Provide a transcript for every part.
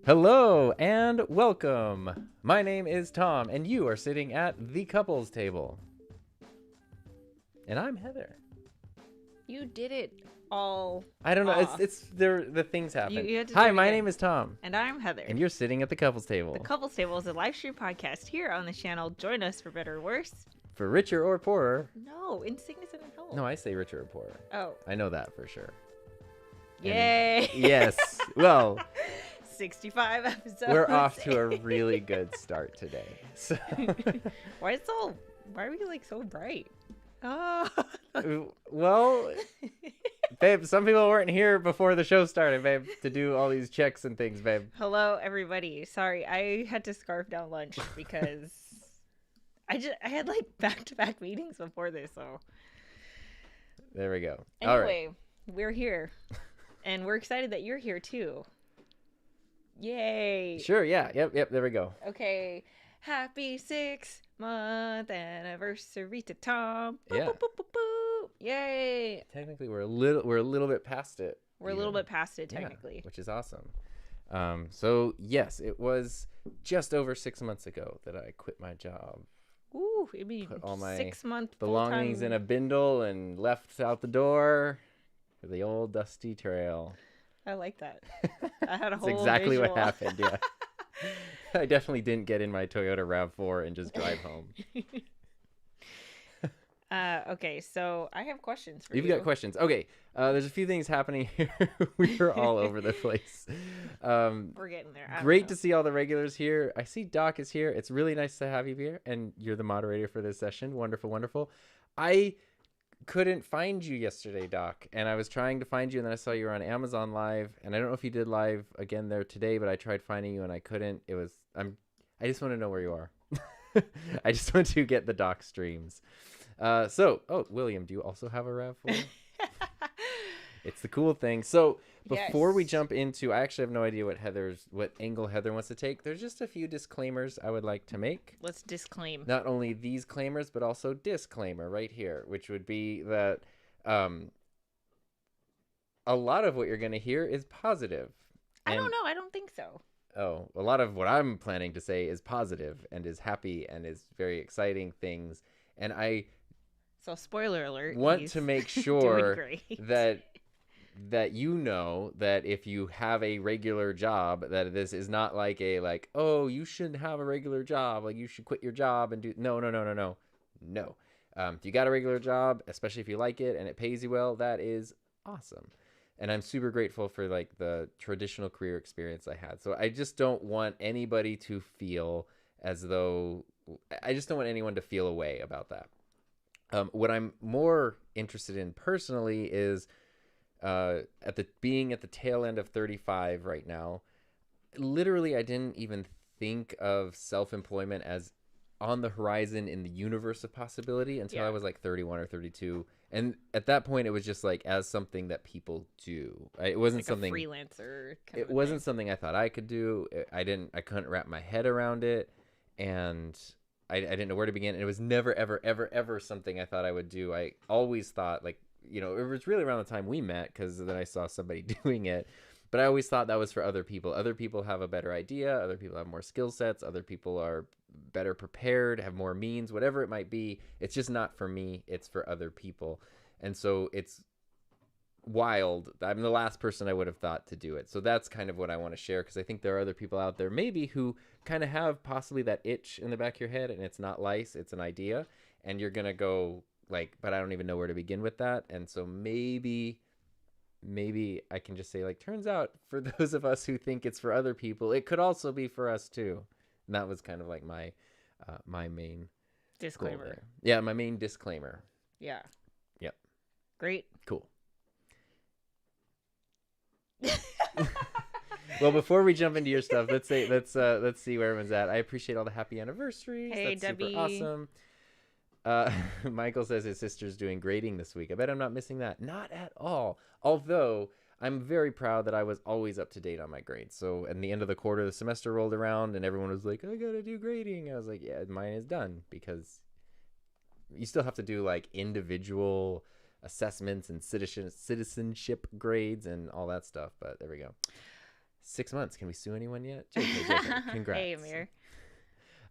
Hello and welcome. My name is Tom, and you are sitting at the couples table. And I'm Heather. You did it all. I don't know. off. It's the things happen. You had to Hi, do it my again. name is Tom, And I'm Heather. and you're sitting at the couples table. The Couples Table is a live stream podcast here on the channel. Join us for better or worse. For richer or poorer. No, in sickness and in health. No, I say richer or poorer. Oh. I know that for sure. Yay. Yes. Well, 65 episodes. we're off to a really good start today. So Why are we like so bright? Oh. well, babe, some people weren't here before the show started, babe, to do all these checks and things, babe. Hello, everybody. Sorry, I had to scarf down lunch because I had like back-to-back meetings before this, so. There we go. Anyway, we're here. And we're excited that you're here too. Yay. Sure, yeah. Yep, there we go. Okay. Happy 6-month anniversary to Tom. Boop, Yeah. boop, boop, boop, boop. Yay. Technically, we're a little bit past it. We're a little bit past it, technically. Yeah, which is awesome. So yes, it was just over 6 months ago that I quit my job. Ooh, it'd be Put all my 6 month belongings in a bindle and left out the door for the old dusty trail. I like that. I had a That's whole exactly visual. what happened, yeah. I definitely didn't get in my Toyota RAV4 and just drive home. Okay, so I have questions for You've you. got questions. Okay, there's a few things happening here. We're all over the place. We're getting there. Great to see all the regulars here. I see Doc is here. It's really nice to have you here, and you're the moderator for this session. Wonderful, wonderful. I couldn't find you yesterday, Doc, and I was trying to find you, and then I saw you were on Amazon Live, and I don't know if you did live again there today, but I tried finding you and I couldn't. I just want to know where you are. I just want to get the Doc streams. William, do you also have a RAV4? It's the cool thing. So before we jump into, I actually have no idea what angle Heather wants to take. There's just a few disclaimers I would like to make. Let's disclaim. Not only these claimers, but also disclaimer right here, which would be that a lot of what you're going to hear is positive. I don't know. I don't think so. Oh, a lot of what I'm planning to say is positive and is happy and is very exciting things. And So spoiler alert. want to make sure doing great. that you know that if you have a regular job, that this is not like oh, you shouldn't have a regular job, like you should quit your job and do no. If you got a regular job, especially if you like it and it pays you well, that is awesome. And I'm super grateful for like the traditional career experience I had. So I just don't want anybody to feel as though I just don't want anyone to feel a way about that. What I'm more interested in personally is being at the tail end of 35 right now. Literally, I didn't even think of self-employment as on the horizon in the universe of possibility until I was like 31 or 32. And at that point, it was just like as something that people do. It wasn't like something a freelancer. It wasn't something I thought I could do. I couldn't wrap my head around it, and I didn't know where to begin. And it was never, ever, ever, ever something I thought I would do. I always thought it was really around the time we met because then I saw somebody doing it. But I always thought that was for other people. Other people have a better idea. Other people have more skill sets. Other people are better prepared, have more means, whatever it might be. It's just not for me. It's for other people. And so it's wild. I'm the last person I would have thought to do it. So that's kind of what I want to share, because I think there are other people out there maybe who kind of have possibly that itch in the back of your head, and it's not lice, it's an idea. And you're going to go but I don't even know where to begin with that. And so maybe I can just say turns out for those of us who think it's for other people, it could also be for us too. And that was kind of like my main Disclaimer. Yeah, my main disclaimer. Yeah. Yep. Great. Cool. Well, before we jump into your stuff, let's see where everyone's at. I appreciate all the happy anniversaries. Hey, That's Debbie. super awesome. Michael says his sister's doing grading this week. I bet I'm not missing that. Not at all. Although I'm very proud that I was always up to date on my grades. So at the end of the quarter, the semester rolled around and everyone was like, I gotta do grading. I was like, yeah, mine is done, because you still have to do individual assessments and citizenship grades and all that stuff. But there we go. 6 months. Can we sue anyone yet? JK. Congrats. Hey, Amir.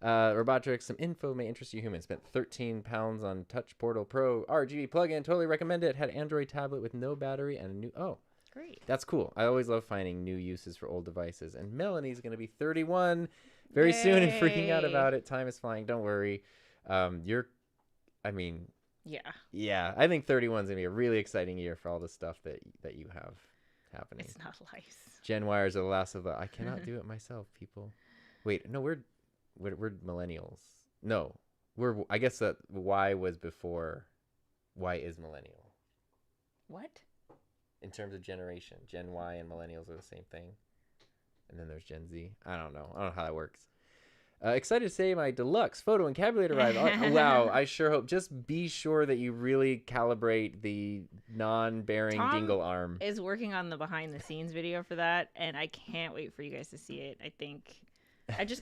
Robotrics, some info may interest you humans. Spent 13 pounds on Touch Portal Pro RGB plugin. Totally recommend it. Had Android tablet with no battery and a new... Oh, Great. that's cool. I always love finding new uses for old devices. And Melanie's going to be 31 very soon and freaking out about it. Time is flying. Don't worry. Yeah, I think 31 is going to be a really exciting year for all the stuff that you have happening. It's not life. Gen Yers are the last of the... I cannot do it myself, people. Wait, no, we're millennials. No, I guess that Y was before. Y is millennial. What? In terms of generation, Gen Y and millennials are the same thing. And then there's Gen Z. I don't know how that works. Excited to say my deluxe photo encabulator arrived. Oh, wow, I sure hope. Just be sure that you really calibrate the non-bearing dingle arm. Is working on the behind the scenes video for that, and I can't wait for you guys to see it. I think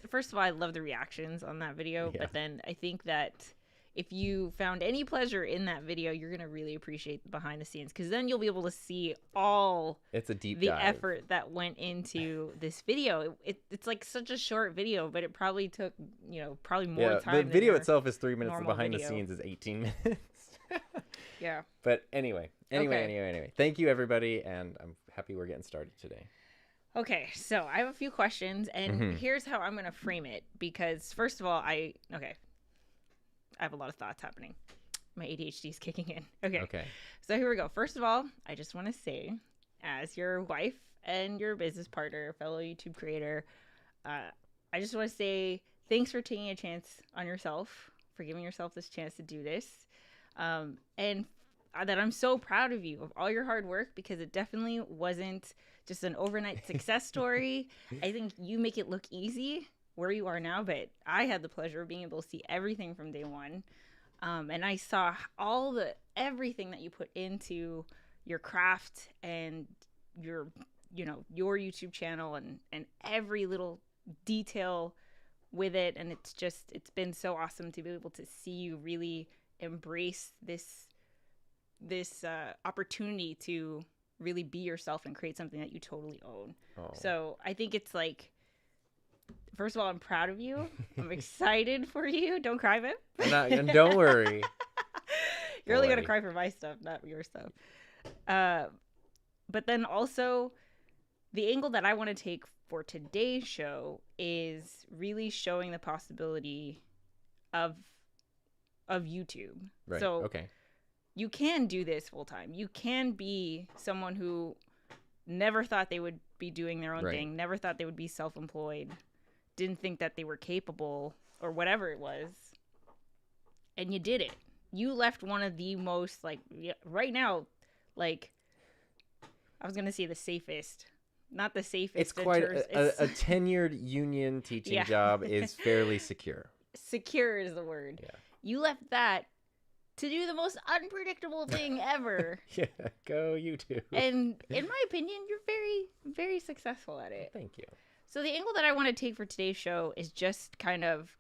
first of all, I love the reactions on that video, but then I think that if you found any pleasure in that video, you're going to really appreciate the behind the scenes, because then you'll be able to see all it's a deep the dive. effort that went into this video. It's like such a short video, but it probably took, probably more time. The video itself is 3 minutes. The behind the scenes is 18 minutes. Yeah. But anyway. Thank you, everybody, and I'm happy we're getting started today. Okay, so I have a few questions, and here's how I'm going to frame it, because first of all, I have a lot of thoughts happening. My ADHD is kicking in. Okay. So here we go. First of all, I just want to say, as your wife and your business partner, fellow YouTube creator, I just want to say thanks for taking a chance on yourself, for giving yourself this chance to do this, and that I'm so proud of you, of all your hard work, because it definitely wasn't just an overnight success story. I think you make it look easy where you are now, but I had the pleasure of being able to see everything from day one. And I saw everything that you put into your craft and your YouTube channel and every little detail with it. And it's been so awesome to be able to see you really embrace this opportunity to really be yourself and create something that you totally own. Oh. So I think it's like, first of all, I'm proud of you. I'm excited for you. Don't cry, babe. And don't worry. You're only going to cry for my stuff, not your stuff. But then also, the angle that I want to take for today's show is really showing the possibility of YouTube. Right. So, okay. You can do this full time. You can be someone who never thought they would be doing their own thing, never thought they would be self-employed, didn't think that they were capable or whatever it was. And you did it. You left one of the most, right now, I was going to say the safest. Not the safest. It's quite a tenured union teaching job is fairly secure. Secure is the word. Yeah. You left that to do the most unpredictable thing ever. Yeah, go YouTube. And in my opinion, you're very, very successful at it. Thank you. So the angle that I want to take for today's show is just kind of,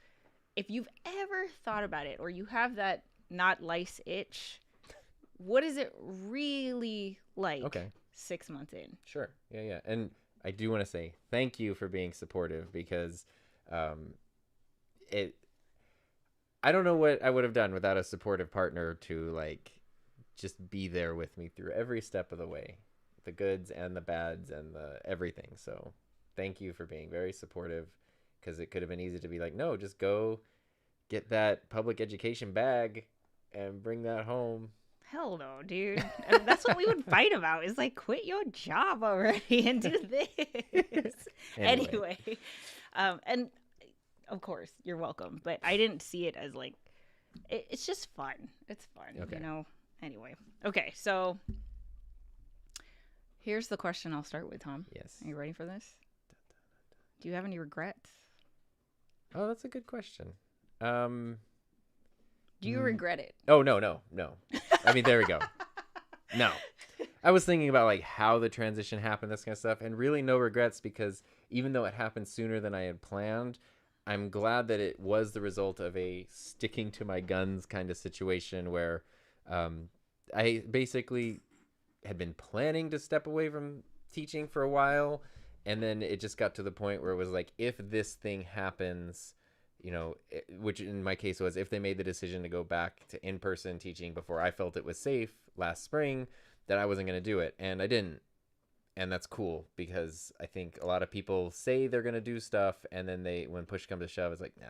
if you've ever thought about it, or you have that not lice itch, what is it really like 6 months in? Sure. Yeah. And I do want to say thank you for being supportive, because I don't know what I would have done without a supportive partner to just be there with me through every step of the way, the goods and the bads and the everything. So thank you for being very supportive, because it could have been easy to be like, no, just go get that public education bag and bring that home. Hell no, dude. That's what we would fight about, is quit your job already and do this. Anyway. And of course, you're welcome. But I didn't see it as it's just fun. It's fun, Anyway. Okay, so here's the question I'll start with, Tom. Yes. Are you ready for this? Do you have any regrets? Oh, that's a good question. Do you regret it? Oh, no. I mean, there we go. No. I was thinking about how the transition happened, this kind of stuff, and really no regrets, because even though it happened sooner than I had planned, I'm glad that it was the result of a sticking to my guns kind of situation where I basically had been planning to step away from teaching for a while, And then it just got to the point where it was like, if this thing happens, which in my case was if they made the decision to go back to in-person teaching before I felt it was safe last spring, that I wasn't going to do it. And I didn't. And that's cool, because I think a lot of people say they're going to do stuff, and then when push comes to shove, it's like, nah,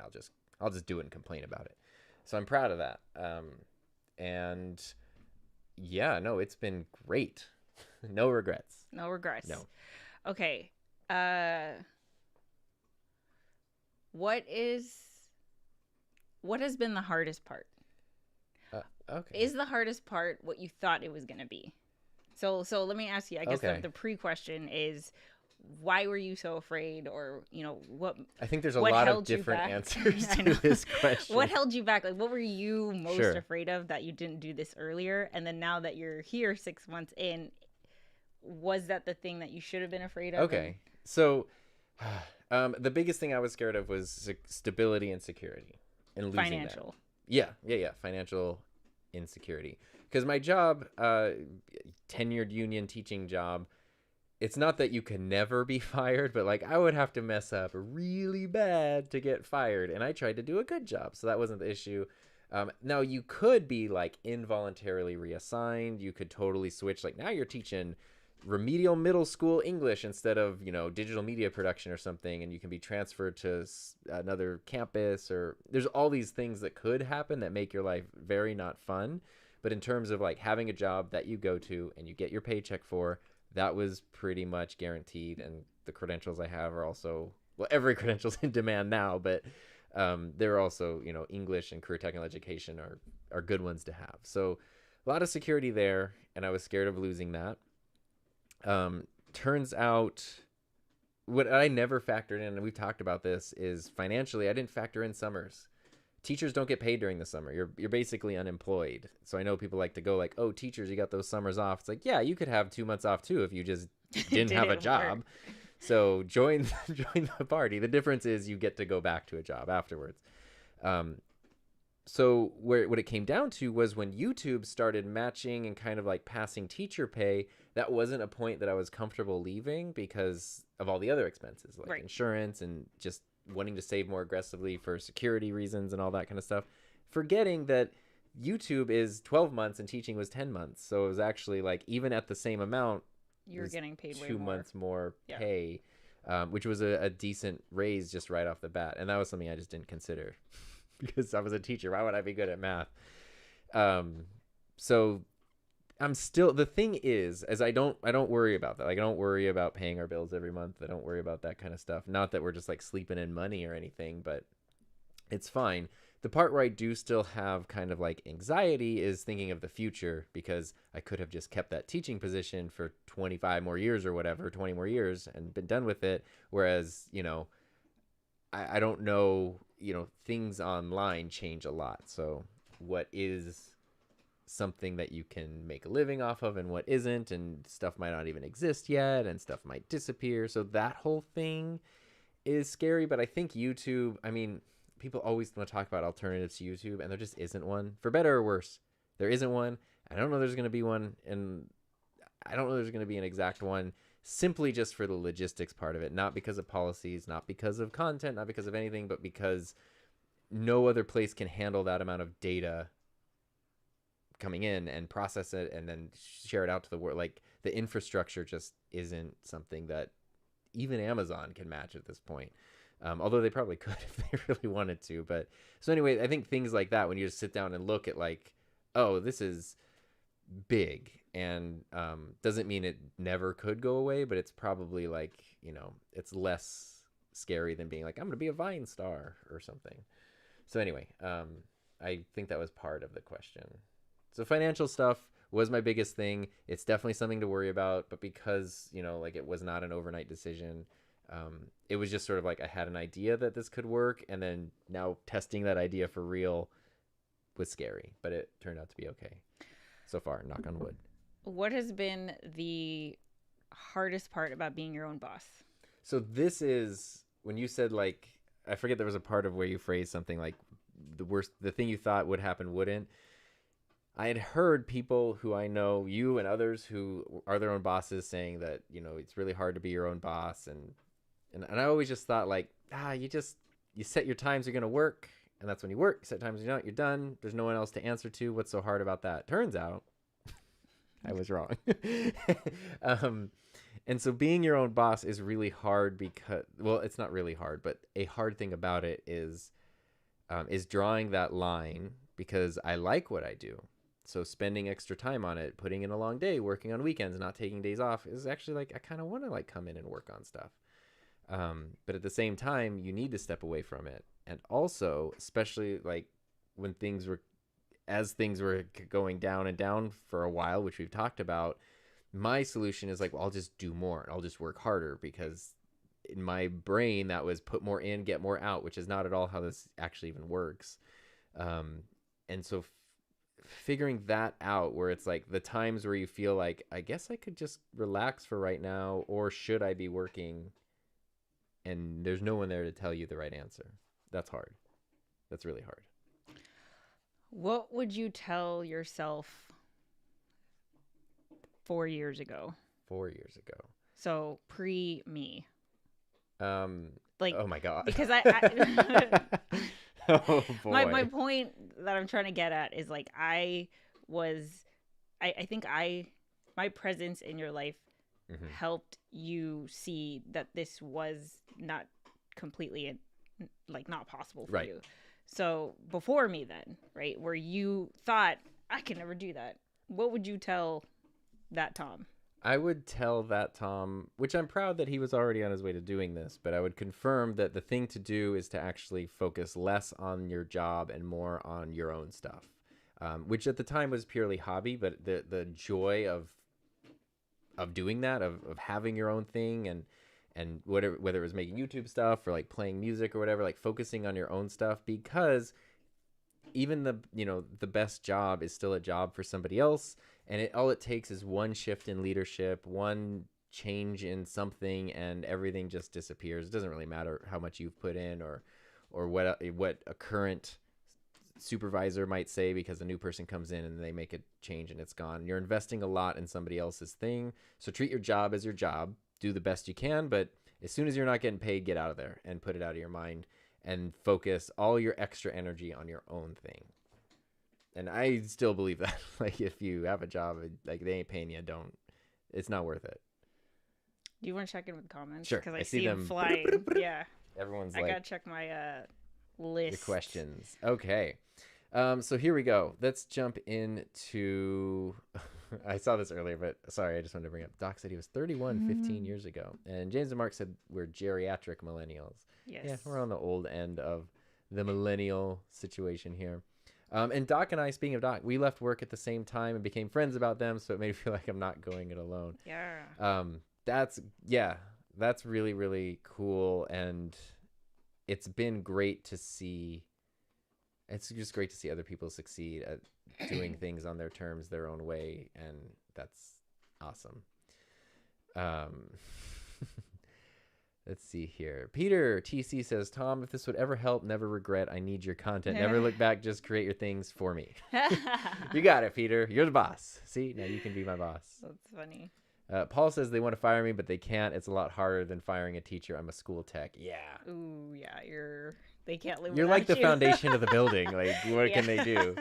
I'll just do it and complain about it. So I'm proud of that. And yeah, no, it's been great. No regrets. No regrets. No. Okay. What has been the hardest part? Okay. Is the hardest part what you thought it was going to be? So let me ask you, I guess the pre-question is, why were you so afraid? Or, what? I think there's a lot of different answers to this question. What held you back? Like, what were you most afraid of that you didn't do this earlier? And then now that you're here 6 months in, was that the thing that you should have been afraid of? Okay. So the biggest thing I was scared of was stability and security and losing financial. That. Yeah. Financial insecurity. Because my job, tenured union teaching job, it's not that you can never be fired, but like I would have to mess up really bad to get fired. And I tried to do a good job, so that wasn't the issue. Now you could be like involuntarily reassigned. You could totally switch. Like now you're teaching remedial middle school English instead of, digital media production or something. And you can be transferred to another campus, or there's all these things that could happen that make your life very not fun. But in terms of like having a job that you go to and you get your paycheck for, that was pretty much guaranteed. And the credentials I have are also, well, every credential's in demand now, but they're also, English and career technical education are good ones to have. So a lot of security there, and I was scared of losing that. Turns out what I never factored in, and we've talked about this, is financially, I didn't factor in summers. Teachers don't get paid during the summer. You're basically unemployed. So I know people like to go like, oh, teachers, you got those summers off. It's like, yeah, you could have 2 months off too if you just didn't have a job. So join the party. The difference is you get to go back to a job afterwards. So what it came down to was when YouTube started matching and kind of like passing teacher pay, that wasn't a point that I was comfortable leaving because of all the other expenses like insurance and just wanting to save more aggressively for security reasons and all that kind of stuff, forgetting that YouTube is 12 months and teaching was 10 months. So it was actually like, even at the same amount, you're getting paid way 2 months more pay, which was a decent raise just right off the bat. And that was something I just didn't consider because I was a teacher. Why would I be good at math? So I'm still, the thing is I don't worry about that. Like, I don't worry about paying our bills every month. I don't worry about that kind of stuff. Not that we're just like sleeping in money or anything, but it's fine. The part where I do still have kind of like anxiety is thinking of the future, because I could have just kept that teaching position for 25 more years or whatever, 20 more years and been done with it. Whereas, I don't know, things online change a lot. So what is something that you can make a living off of and what isn't, and stuff might not even exist yet and stuff might disappear. So that whole thing is scary. But I think YouTube, I mean, people always want to talk about alternatives to YouTube, and there just isn't one. For better or worse, there isn't one. I don't know there's going to be one, and I don't know there's going to be an exact one, simply just for the logistics part of it. Not because of policies, not because of content, not because of anything, but because no other place can handle that amount of data coming in and process it and then share it out to the world. Like, the infrastructure just isn't something that even Amazon can match at this point. Although they probably could if they really wanted to. But so anyway, I think things like that, when you just sit down and look at like, oh, this is big, and doesn't mean it never could go away, but it's probably like, it's less scary than being like, I'm going to be a Vine star or something. So anyway, I think that was part of the question. So financial stuff was my biggest thing. It's definitely something to worry about, but because, like, it was not an overnight decision, it was just sort of like I had an idea that this could work, and then now testing that idea for real was scary, but it turned out to be okay so far, knock on wood. What has been the hardest part about being your own boss? So this is when you said, like, I forget, there was a part of where you phrased something like the thing you thought would happen wouldn't. I had heard people who I know, you and others who are their own bosses, saying that, it's really hard to be your own boss. And I always just thought like, you set your times you're going to work, and that's when you work. You set times you're not, you're done. There's no one else to answer to. What's so hard about that? Turns out I was wrong. And so being your own boss is really hard because, well, it's not really hard, but a hard thing about it is drawing that line, because I like what I do. So spending extra time on it, putting in a long day, working on weekends, not taking days off, is actually like, I kind of want to like come in and work on stuff. But at the same time, you need to step away from it. And also, especially like when things were going down and down for a while, which we've talked about, my solution is like, well, I'll just do more. I'll just work harder, because in my brain that was put more in, get more out, which is not at all how this actually even works. And so figuring that out, where it's like the times where you feel like, I guess I could just relax for right now, or should I be working? And there's no one there to tell you the right answer. That's hard. That's really hard. What would you tell yourself 4 years ago? 4 years ago. So pre-me. Like, oh my God. Because I oh boy. My point that I'm trying to get at is like, I think my presence in your life helped you see that this was not completely like not possible for you. So before me then, right, where you thought, I can never do that, what would you tell that Tom? I would tell that Tom, which I'm proud that he was already on his way to doing this, but I would confirm that the thing to do is to actually focus less on your job and more on your own stuff, which at the time was purely hobby, but the joy of doing that, of having your own thing, and whether it was making YouTube stuff or like playing music or whatever, like focusing on your own stuff, because even the best job is still a job for somebody else. And all it takes is one shift in leadership, one change in something, and everything just disappears. It doesn't really matter how much you've put in or what a current supervisor might say, because a new person comes in and they make a change and it's gone. You're investing a lot in somebody else's thing. So treat your job as your job. Do the best you can, but as soon as you're not getting paid, get out of there and put it out of your mind and focus all your extra energy on your own thing. And I still believe that, like, if you have a job, like, they ain't paying you, it's not worth it. Do you want to check in with comments? Sure. Because I see them flying. Yeah. Everyone's I gotta check my list. Your questions. Okay. So here we go. Let's jump into... I saw this earlier, but sorry, I just wanted to bring up. Doc said he was 31 15 years ago. And James and Mark said we're geriatric millennials. Yes. Yeah, we're on the old end of the millennial situation here. And Doc and I, speaking of Doc, we left work at the same time and became friends about them, so it made me feel like I'm not going it alone. Yeah. That's really, really cool, and it's been great to see. It's just great to see other people succeed at doing things on their terms, their own way, and that's awesome. Let's see here. Peter TC says, Tom, if this would ever help, never regret. I need your content. Never look back. Just create your things for me. You got it, Peter. You're the boss. See, now you can be my boss. That's funny. Paul says they want to fire me, but they can't. It's a lot harder than firing a teacher. I'm a school tech. Yeah. Ooh, yeah. They can't live. You're like the foundation of the building. Like, what can they do?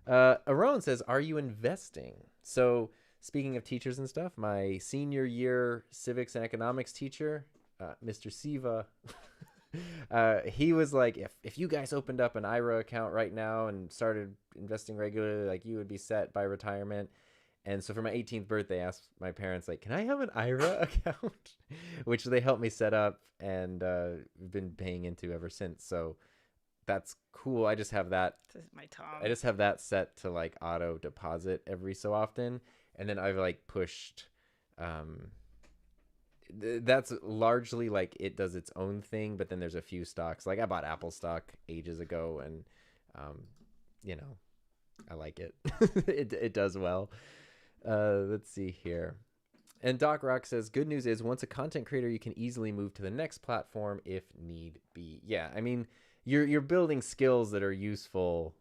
Aron says, are you investing? So, speaking of teachers and stuff, my senior year civics and economics teacher, Mr. Siva, he was like, if you guys opened up an IRA account right now and started investing regularly, like, you would be set by retirement. And so for my 18th birthday, I asked my parents, like, can I have an IRA account? Which they helped me set up, and been paying into ever since. So that's cool. I just have that. This is my Tom. I just have that set to like auto deposit every so often. And then I've like pushed, that's largely like it does its own thing. But then there's a few stocks. Like I bought Apple stock ages ago, and, I like it. It does well. Let's see here. And Doc Rock says, good news is once a content creator, you can easily move to the next platform if need be. Yeah, I mean, you're building skills that are useful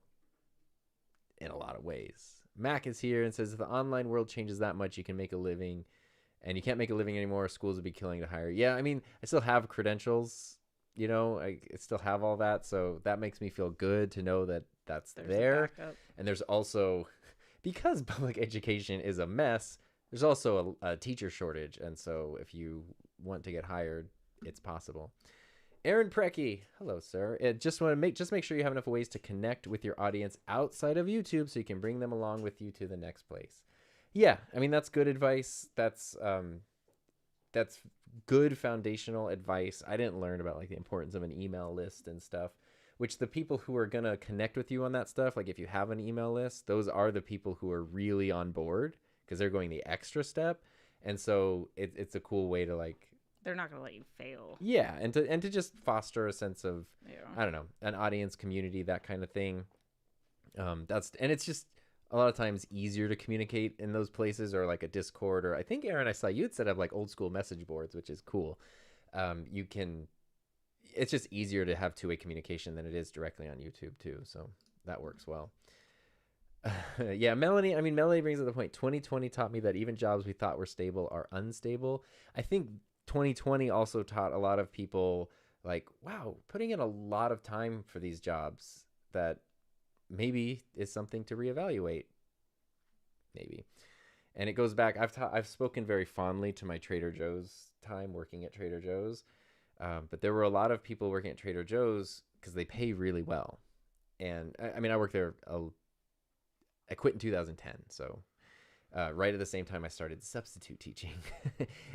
in a lot of ways. Mac is here and says, if the online world changes that much, you can make a living, and you can't make a living anymore. Schools would be killing to hire. Yeah, I mean, I still have credentials, you know, I still have all that. So that makes me feel good to know that there's there. And there's also, because public education is a mess, there's also a teacher shortage. And so if you want to get hired, it's possible. Aaron Precky, hello, sir. Just make sure you have enough ways to connect with your audience outside of YouTube so you can bring them along with you to the next place. Yeah, I mean, that's good advice. That's good foundational advice. I didn't learn about like the importance of an email list and stuff, which the people who are gonna connect with you on that stuff, like if you have an email list, those are the people who are really on board because they're going the extra step, and so it's a cool way to like. They're not gonna let you fail. Yeah, and to just foster a sense of, I don't know, an audience, community, that kind of thing. And it's just a lot of times easier to communicate in those places, or like a Discord, or I think Aaron, I saw you had set up like old school message boards, which is cool. It's just easier to have two-way communication than it is directly on YouTube too. So that works well. Yeah, Melanie brings up the point. 2020 taught me that even jobs we thought were stable are unstable. I think 2020 also taught a lot of people like, wow, putting in a lot of time for these jobs that maybe is something to reevaluate. Maybe. And it goes back, I've spoken very fondly to my Trader Joe's time working at Trader Joe's. But there were a lot of people working at Trader Joe's because they pay really well. And I mean, I worked there, I quit in 2010. So right at the same time I started substitute teaching.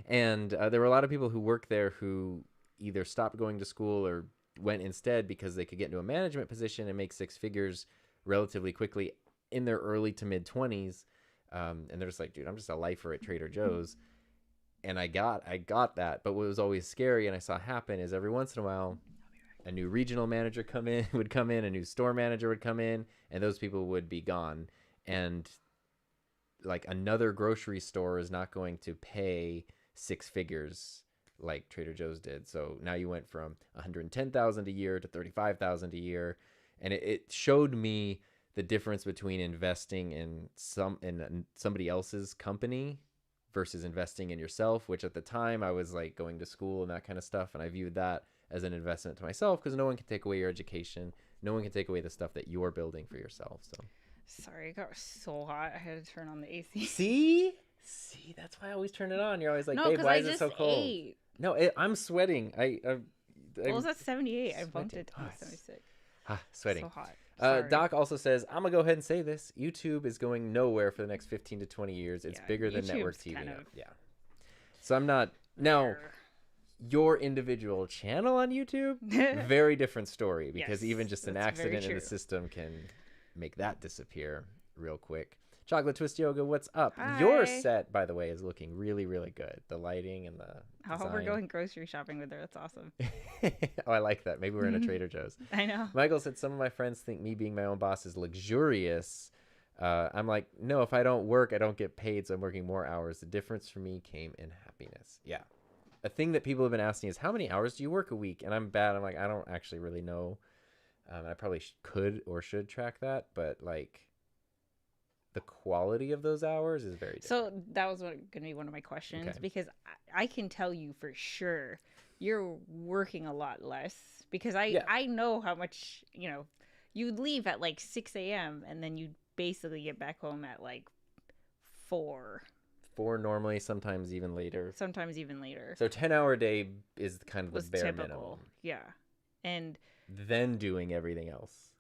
And there were a lot of people who worked there who either stopped going to school or went instead because they could get into a management position and make six figures relatively quickly in their early to mid 20s. And they're just like, dude, I'm just a lifer at Trader Joe's. And I got that. But what was always scary and I saw happen is every once in a while, a new regional manager would come in, a new store manager would come in, and those people would be gone. And like another grocery store is not going to pay six figures like Trader Joe's did. So now you went from $110,000 a year to $35,000 a year. And it showed me the difference between investing in somebody else's company versus investing in yourself, which at the time I was like going to school and that kind of stuff. And I viewed that as an investment to myself because no one can take away your education. No one can take away the stuff that you're building for yourself. So sorry, it got so hot. I had to turn on the AC. See, that's why I always turn it on. You're always like, no, babe, why is it so cold? Ate. No, I'm sweating. Well, it's at 78. I bumped it to 76. Sweating. So hot. Doc also says, I'm going to go ahead and say this. YouTube is going nowhere for the next 15 to 20 years. It's bigger than network TV. Yeah. So I'm not... Now, your individual channel on YouTube, very different story. Because even just an accident in the system can make that disappear real quick. Chocolate Twist Yoga, what's up? Hi. Your set, by the way, is looking really, really good. The lighting and the design. We're going grocery shopping with her. That's awesome. Oh, I like that. Maybe we're in a Trader Joe's. I know. Michael said, some of my friends think me being my own boss is luxurious. I'm like, no, if I don't work, I don't get paid, so I'm working more hours. The difference for me came in happiness. Yeah. A thing that people have been asking is, how many hours do you work a week? And I'm bad. I'm like, I don't actually really know. I probably could or should track that, but like... the quality of those hours is very different. So that was going to be one of my questions, because I can tell you for sure you're working a lot less, because I know how much, you'd leave at like 6 a.m. and then you'd basically get back home at like 4. 4 normally, sometimes even later. So 10-hour day is kind of the bare typical. Minimum. Yeah. And then doing everything else.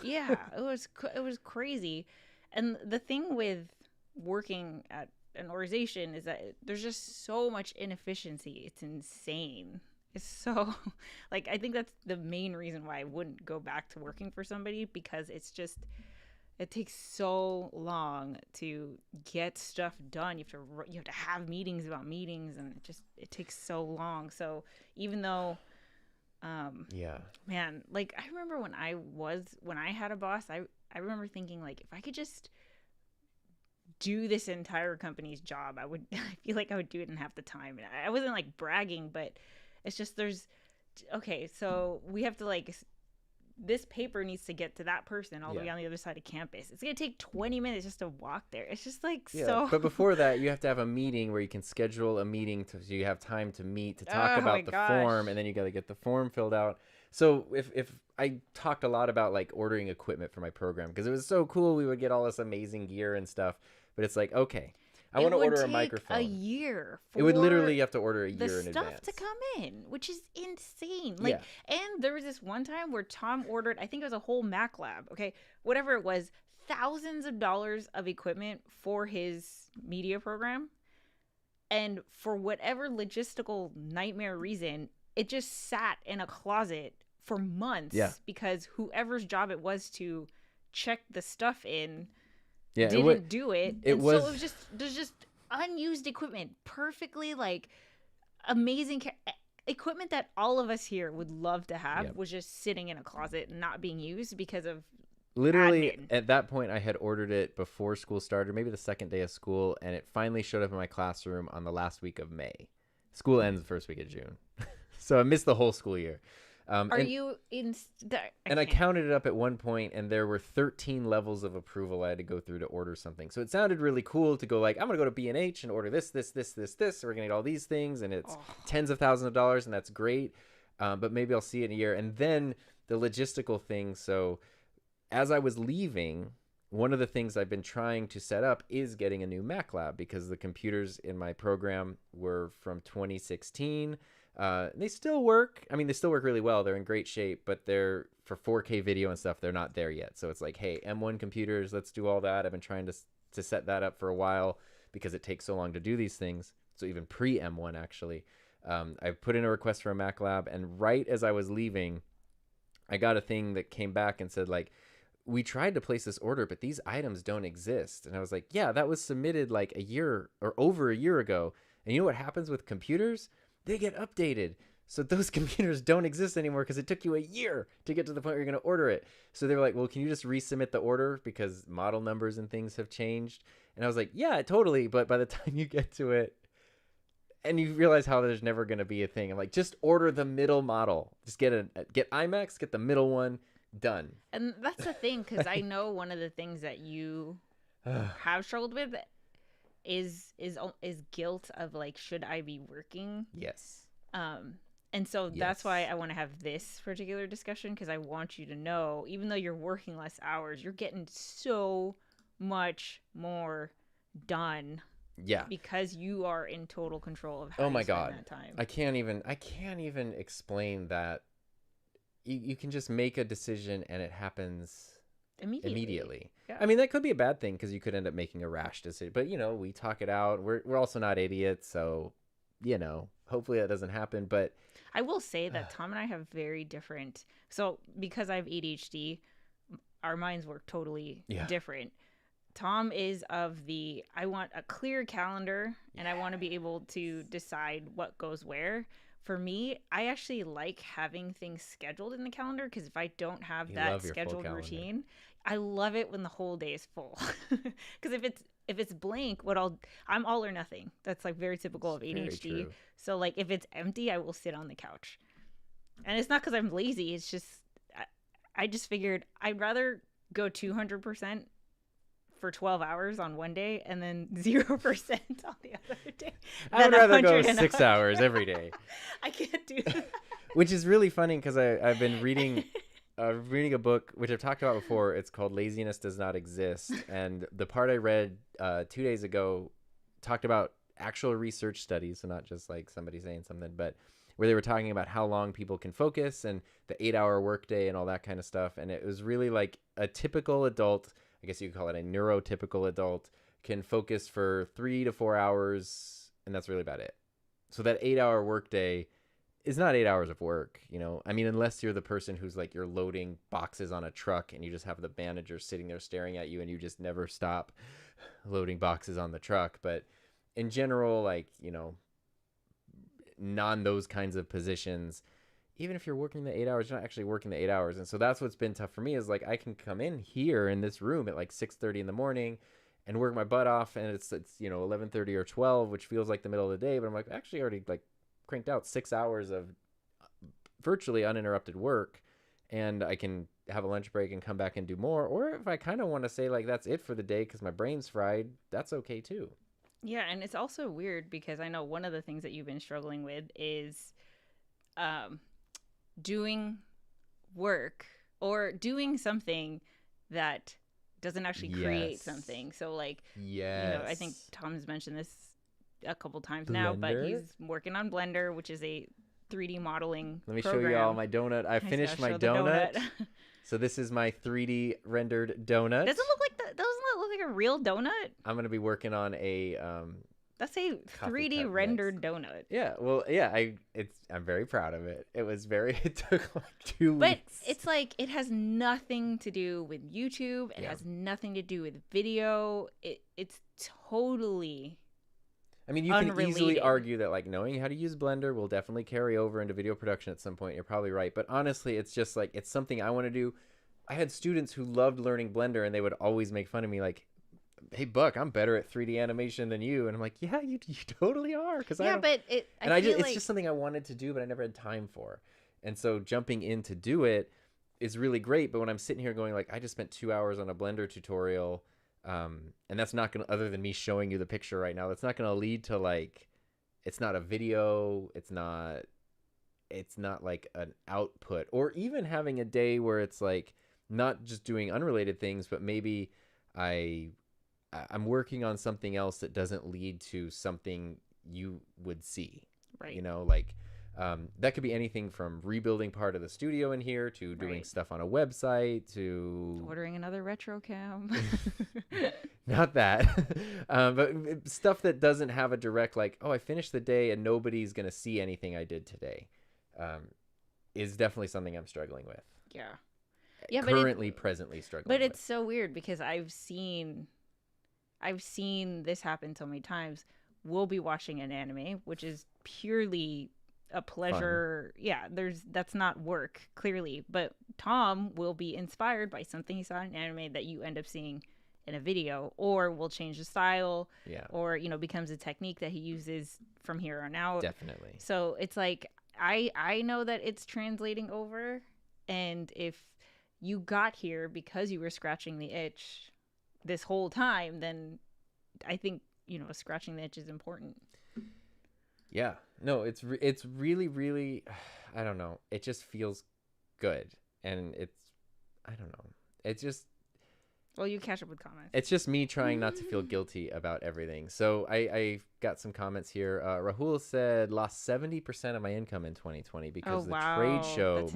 Yeah, it was crazy. And the thing with working at an organization is that there's just so much inefficiency. It's insane. It's so, like, I think that's the main reason why I wouldn't go back to working for somebody, because it takes so long to get stuff done. You have to have meetings about meetings, and it takes so long. So even though, man, like I remember when I had a boss, I remember thinking, like, if I could just do this entire company's job, I feel like I would do it in half the time. And I wasn't like bragging, but it's just so we have to like this paper needs to get to that person all the way on the other side of campus. It's going to take 20 minutes just to walk there. It's just like so. But before that, you have to have a meeting where you can schedule a meeting so you have time to meet, to talk about the form, and then you got to get the form filled out. So if I talked a lot about like ordering equipment for my program because it was so cool, we would get all this amazing gear and stuff, but it's like, okay, I want to order a microphone. A year. It would literally have to order a year in advance. The stuff to come in, which is insane. Like, and there was this one time where Tom ordered, I think it was a whole Mac lab. Okay, whatever it was, thousands of dollars of equipment for his media program, and for whatever logistical nightmare reason, it just sat in a closet for months because whoever's job it was to check the stuff in. Didn't do it. So it was just unused equipment, perfectly like amazing equipment that all of us here would love to have was just sitting in a closet and not being used because of literally admin. At that point I had ordered it before school started, maybe the second day of school, and it finally showed up in my classroom on the last week of May. School ends the first week of June. So I missed the whole school year. I counted it up at one point, and there were 13 levels of approval I had to go through to order something. So it sounded really cool to go like, I'm going to go to B&H and order this. So we're going to get all these things, and it's tens of thousands of dollars, and that's great. But maybe I'll see it in a year. And then the logistical thing. So as I was leaving, one of the things I've been trying to set up is getting a new Mac lab because the computers in my program were from 2016. They still work. I mean, they still work really well. They're in great shape, but they're for 4K video and stuff. They're not there yet. So it's like, hey, M1 computers, let's do all that. I've been trying to set that up for a while because it takes so long to do these things. So even pre M1, actually, I put in a request for a Mac lab, and right as I was leaving, I got a thing that came back and said like, we tried to place this order, but these items don't exist. And I was like, yeah, that was submitted like a year or over a year ago. And you know what happens with computers? They get updated. So those computers don't exist anymore because it took you a year to get to the point where you're going to order it. So they were like, well, can you just resubmit the order because model numbers and things have changed? And I was like, yeah, totally. But by the time you get to it and you realize how there's never going to be a thing, I'm like, just order the middle model. Just get IMAX, get the middle one, done. And that's the thing, because I know one of the things that you have struggled with is guilt of like, should I be working? Yes. And so that's why I want to have this particular discussion, because I want you to know, even though you're working less hours, you're getting so much more done. Yeah. Because you are in total control of how you spend that time. I can't even explain that. You can just make a decision and it happens immediately. Yeah. I mean, that could be a bad thing because you could end up making a rash decision. But, we talk it out. We're also not idiots. So, hopefully that doesn't happen. But I will say that Tom and I have very different. So because I have ADHD, our minds work totally different. Tom is of the, I want a clear calendar and I want to be able to decide what goes where. For me, I actually like having things scheduled in the calendar, because if I don't have that scheduled routine, I love it when the whole day is full. Because if it's blank, I'm all or nothing. That's like very typical of ADHD. So like if it's empty, I will sit on the couch. And it's not because I'm lazy. It's just I just figured I'd rather go 200% for 12 hours on one day and then 0% on the other day. I would rather go 6 hours every day. I can't do that. Which is really funny because I've been reading a book, which I've talked about before. It's called Laziness Does Not Exist. And the part I read 2 days ago talked about actual research studies, so not just like somebody saying something, but where they were talking about how long people can focus and the 8-hour workday and all that kind of stuff. And it was really like a typical adult, I guess you could call it a neurotypical adult, can focus for 3 to 4 hours, and that's really about it. So that 8-hour workday is not 8 hours of work, I mean, unless you're the person who's like, you're loading boxes on a truck and you just have the manager sitting there staring at you and you just never stop loading boxes on the truck. But in general, like, those kinds of positions, even if you're working the 8 hours, you're not actually working the 8 hours. And so that's what's been tough for me, is like, I can come in here in this room at like 6:30 in the morning and work my butt off, and it's 11:30 or 12, which feels like the middle of the day, but I'm like, actually already like cranked out 6 hours of virtually uninterrupted work, and I can have a lunch break and come back and do more. Or if I kind of want to say like that's it for the day because my brain's fried, that's okay too. Yeah, and it's also weird because I know one of the things that you've been struggling with is doing work or doing something that doesn't actually create something. So like, I think Tom has mentioned this a couple times now, but he's working on Blender, which is a 3D modeling Let me program. show you all my donut. I finished my donut. So this is my 3D rendered donut. Doesn't it look like a real donut? I'm gonna be working on a that's a 3D rendered donut. Yeah, well, yeah, I'm very proud of it. It took like 2 weeks. But it's like it has nothing to do with YouTube. It has nothing to do with video. It's totally I mean, you can easily argue that like knowing how to use Blender will definitely carry over into video production at some point. You're probably right. But honestly, it's just like it's something I want to do. I had students who loved learning Blender and they would always make fun of me like, hey Buck, I'm better at 3D animation than you, and I'm like, yeah, you totally are, it's just something I wanted to do, but I never had time for, and so jumping in to do it is really great. But when I'm sitting here going like, I just spent 2 hours on a Blender tutorial, and that's not gonna, other than me showing you the picture right now, that's not gonna lead to like, it's not a video, it's not like an output, or even having a day where it's like not just doing unrelated things, but maybe I'm working on something else that doesn't lead to something you would see, right? Like that could be anything from rebuilding part of the studio in here to doing stuff on a website to ordering another retro cam. Not that, but stuff that doesn't have a direct like, oh, I finished the day and nobody's gonna see anything I did today, is definitely something I'm struggling with. Yeah, presently struggling. But it's so weird because I've seen this happen so many times. We'll be watching an anime, which is purely a pleasure. Fun. Yeah, that's not work, clearly. But Tom will be inspired by something he saw in an anime that you end up seeing in a video, or will change the style, or becomes a technique that he uses from here on out. Definitely. So it's like I know that it's translating over, and if you got here because you were scratching the itch this whole time, then I think scratching the itch is important. Yeah, no, it's really, really, I don't know, it just feels good, and I don't know, it's just, well, you catch up with comments. It's just me trying not to feel guilty about everything. So I got some comments here. Rahul said lost 70% of my income in 2020 because the trade show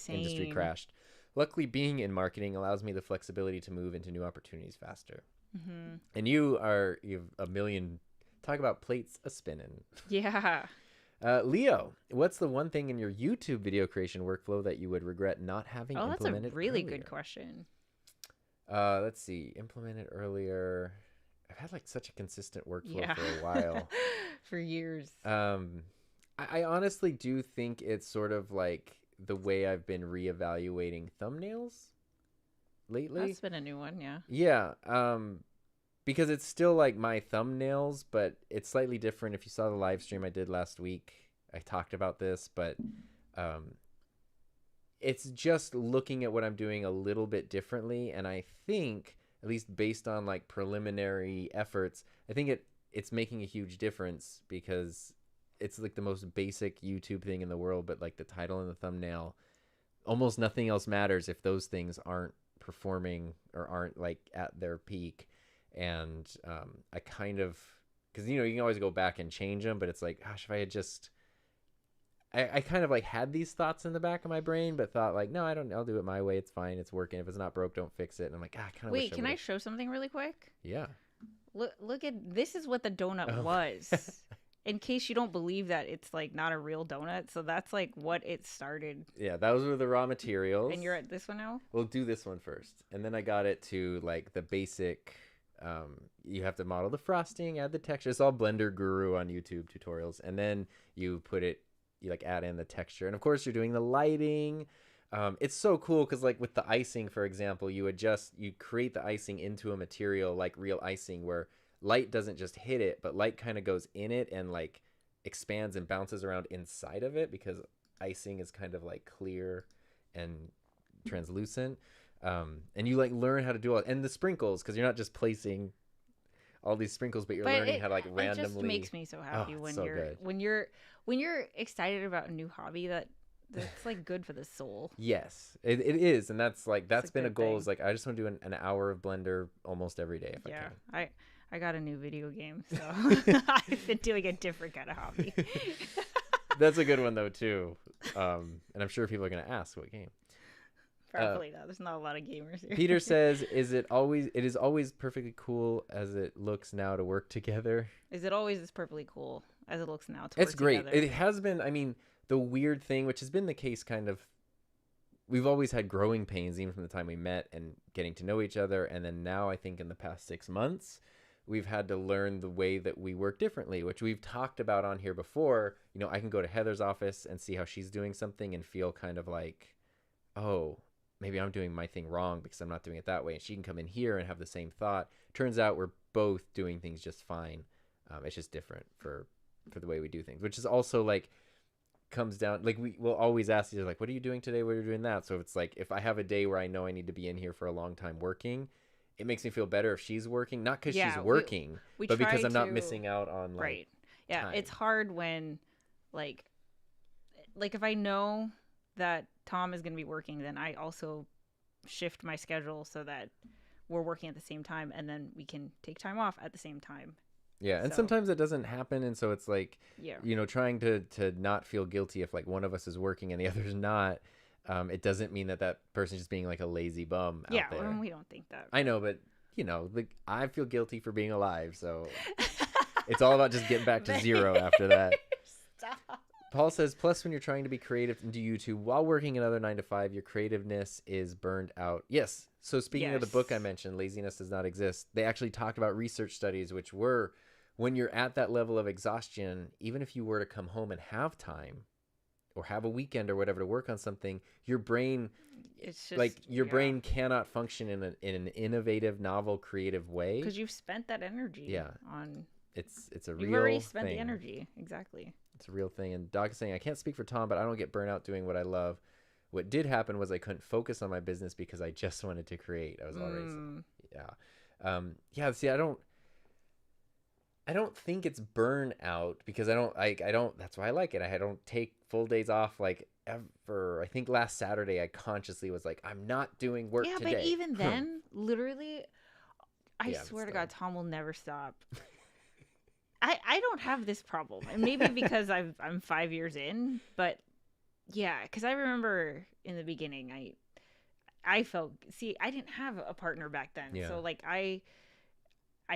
industry crashed. Luckily, being in marketing allows me the flexibility to move into new opportunities faster. Mm-hmm. And you have a million. Talk about plates a spinning. Yeah. Leo, what's the one thing in your YouTube video creation workflow that you would regret not having implemented? Oh, that's a really good question. Let's see. Implemented earlier. I've had like such a consistent workflow for a while. For years. I honestly do think it's sort of like the way I've been reevaluating thumbnails lately. That's been a new one, yeah. Yeah, because it's still like my thumbnails, but it's slightly different. If you saw the live stream I did last week, I talked about this, but it's just looking at what I'm doing a little bit differently, and I think, at least based on like preliminary efforts, I think it's making a huge difference, because it's like the most basic YouTube thing in the world, but like the title and the thumbnail, almost nothing else matters if those things aren't performing or aren't like at their peak. And I kind of, because you can always go back and change them, but it's like, gosh, if I had just, I kind of like had these thoughts in the back of my brain, but thought like, no, I'll do it my way, it's fine, it's working, if it's not broke, don't fix it. And I'm like, I kind of wait, can I show something really quick? Yeah. Look at, this is what the donut was. In case you don't believe that it's like not a real donut, so that's like what it started. Yeah, those were the raw materials. And you're at this one now? We'll do this one first, and then I got it to like the basic. You have to model the frosting, add the texture. It's all Blender Guru on YouTube tutorials, and then you like add in the texture, and of course you're doing the lighting. It's so cool because like with the icing, for example, you create the icing into a material like real icing, where light doesn't just hit it, but light kind of goes in it and like expands and bounces around inside of it, because icing is kind of like clear and translucent. And you like learn how to do all, and the sprinkles, because you're not just placing all these sprinkles, but you're learning how to like randomly. It just makes me so happy when you're excited about a new hobby that's like good for the soul. Yes, it is, and that's been a goal. Is like I just want to do an hour of Blender almost every day if I can. I got a new video game, so I've been doing a different kind of hobby. That's a good one though too, and I'm sure people are gonna ask what game. Probably not. There's not a lot of gamers here. Peter says, it is always perfectly cool as it looks now to work together. Is it always as perfectly cool as it looks now to work It's great. together? It has been, I mean, the weird thing, which has been the case kind of, we've always had growing pains even from the time we met and getting to know each other. And then now I think in the past 6 months, we've had to learn the way that we work differently, which we've talked about on here before. You know, I can go to Heather's office and see how she's doing something and feel kind of like, oh, maybe I'm doing my thing wrong because I'm not doing it that way. And she can come in here and have the same thought. Turns out we're both doing things just fine. It's just different for the way we do things, which is also like comes down, like we will always ask you like, what are you doing today? What are you doing that? So it's like, if I have a day where I know I need to be in here for a long time working, it makes me feel better if she's working, not because she's working, but because I'm not missing out on like, right. Yeah. time. It's hard when like if I know that Tom is going to be working, then I also shift my schedule so that we're working at the same time, and then we can take time off at the same time. Yeah, and sometimes it doesn't happen, and so it's like, you know, trying to not feel guilty if like one of us is working and the other's not. It doesn't mean that person's just being like a lazy bum out there. Yeah, we don't think that. I know, but you know, like I feel guilty for being alive, so it's all about just getting back to zero after that. Stop. Paul says, plus when you're trying to be creative into YouTube while working another 9 to 5, your creativeness is burned out. Yes. So speaking of the book I mentioned, Laziness Does Not Exist, they actually talked about research studies, which were when you're at that level of exhaustion, even if you were to come home and have time or have a weekend or whatever to work on something, your brain, it's just, like your brain cannot function in an innovative, novel, creative way. Because you've spent that energy on... It's a real thing. You've already spent the energy. Exactly. It's a real thing. And Doc is saying, I can't speak for Tom, but I don't get burnout doing what I love. What did happen was I couldn't focus on my business because I just wanted to create. I was already see, I don't think it's burnout because I don't that's why I like it. I don't take full days off like ever. I think last Saturday I consciously was like, I'm not doing work today. Yeah, but even then, literally, I swear to God, Tom will never stop. I don't have this problem, and maybe because I'm 5 years in, but yeah, because I remember in the beginning, I felt, I didn't have a partner back then, so like I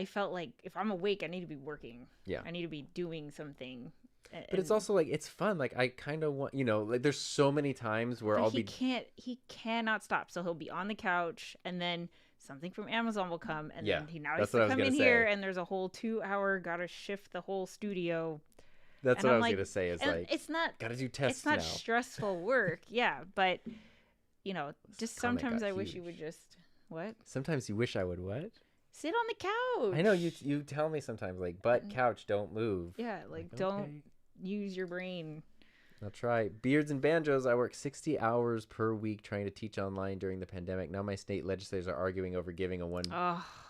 felt like if I'm awake, I need to be working. Yeah, I need to be doing something. But it's also like it's fun. Like I kind of want, you know, like there's so many times where he cannot stop. So he'll be on the couch, and then something from Amazon will come, and then he has to come in here, and there's a whole 2-hour gotta shift the whole studio. That's what I was gonna say. Is like it's not gotta do tests. It's not stressful work, but you know, just sometimes I wish you would just what? Sometimes you wish I would what? Sit on the couch. I know you tell me sometimes like butt couch, don't move. Yeah, like don't use your brain. I'll try. Beards and Banjos, I work 60 hours per week trying to teach online during the pandemic. Now my state legislators are arguing over giving a one.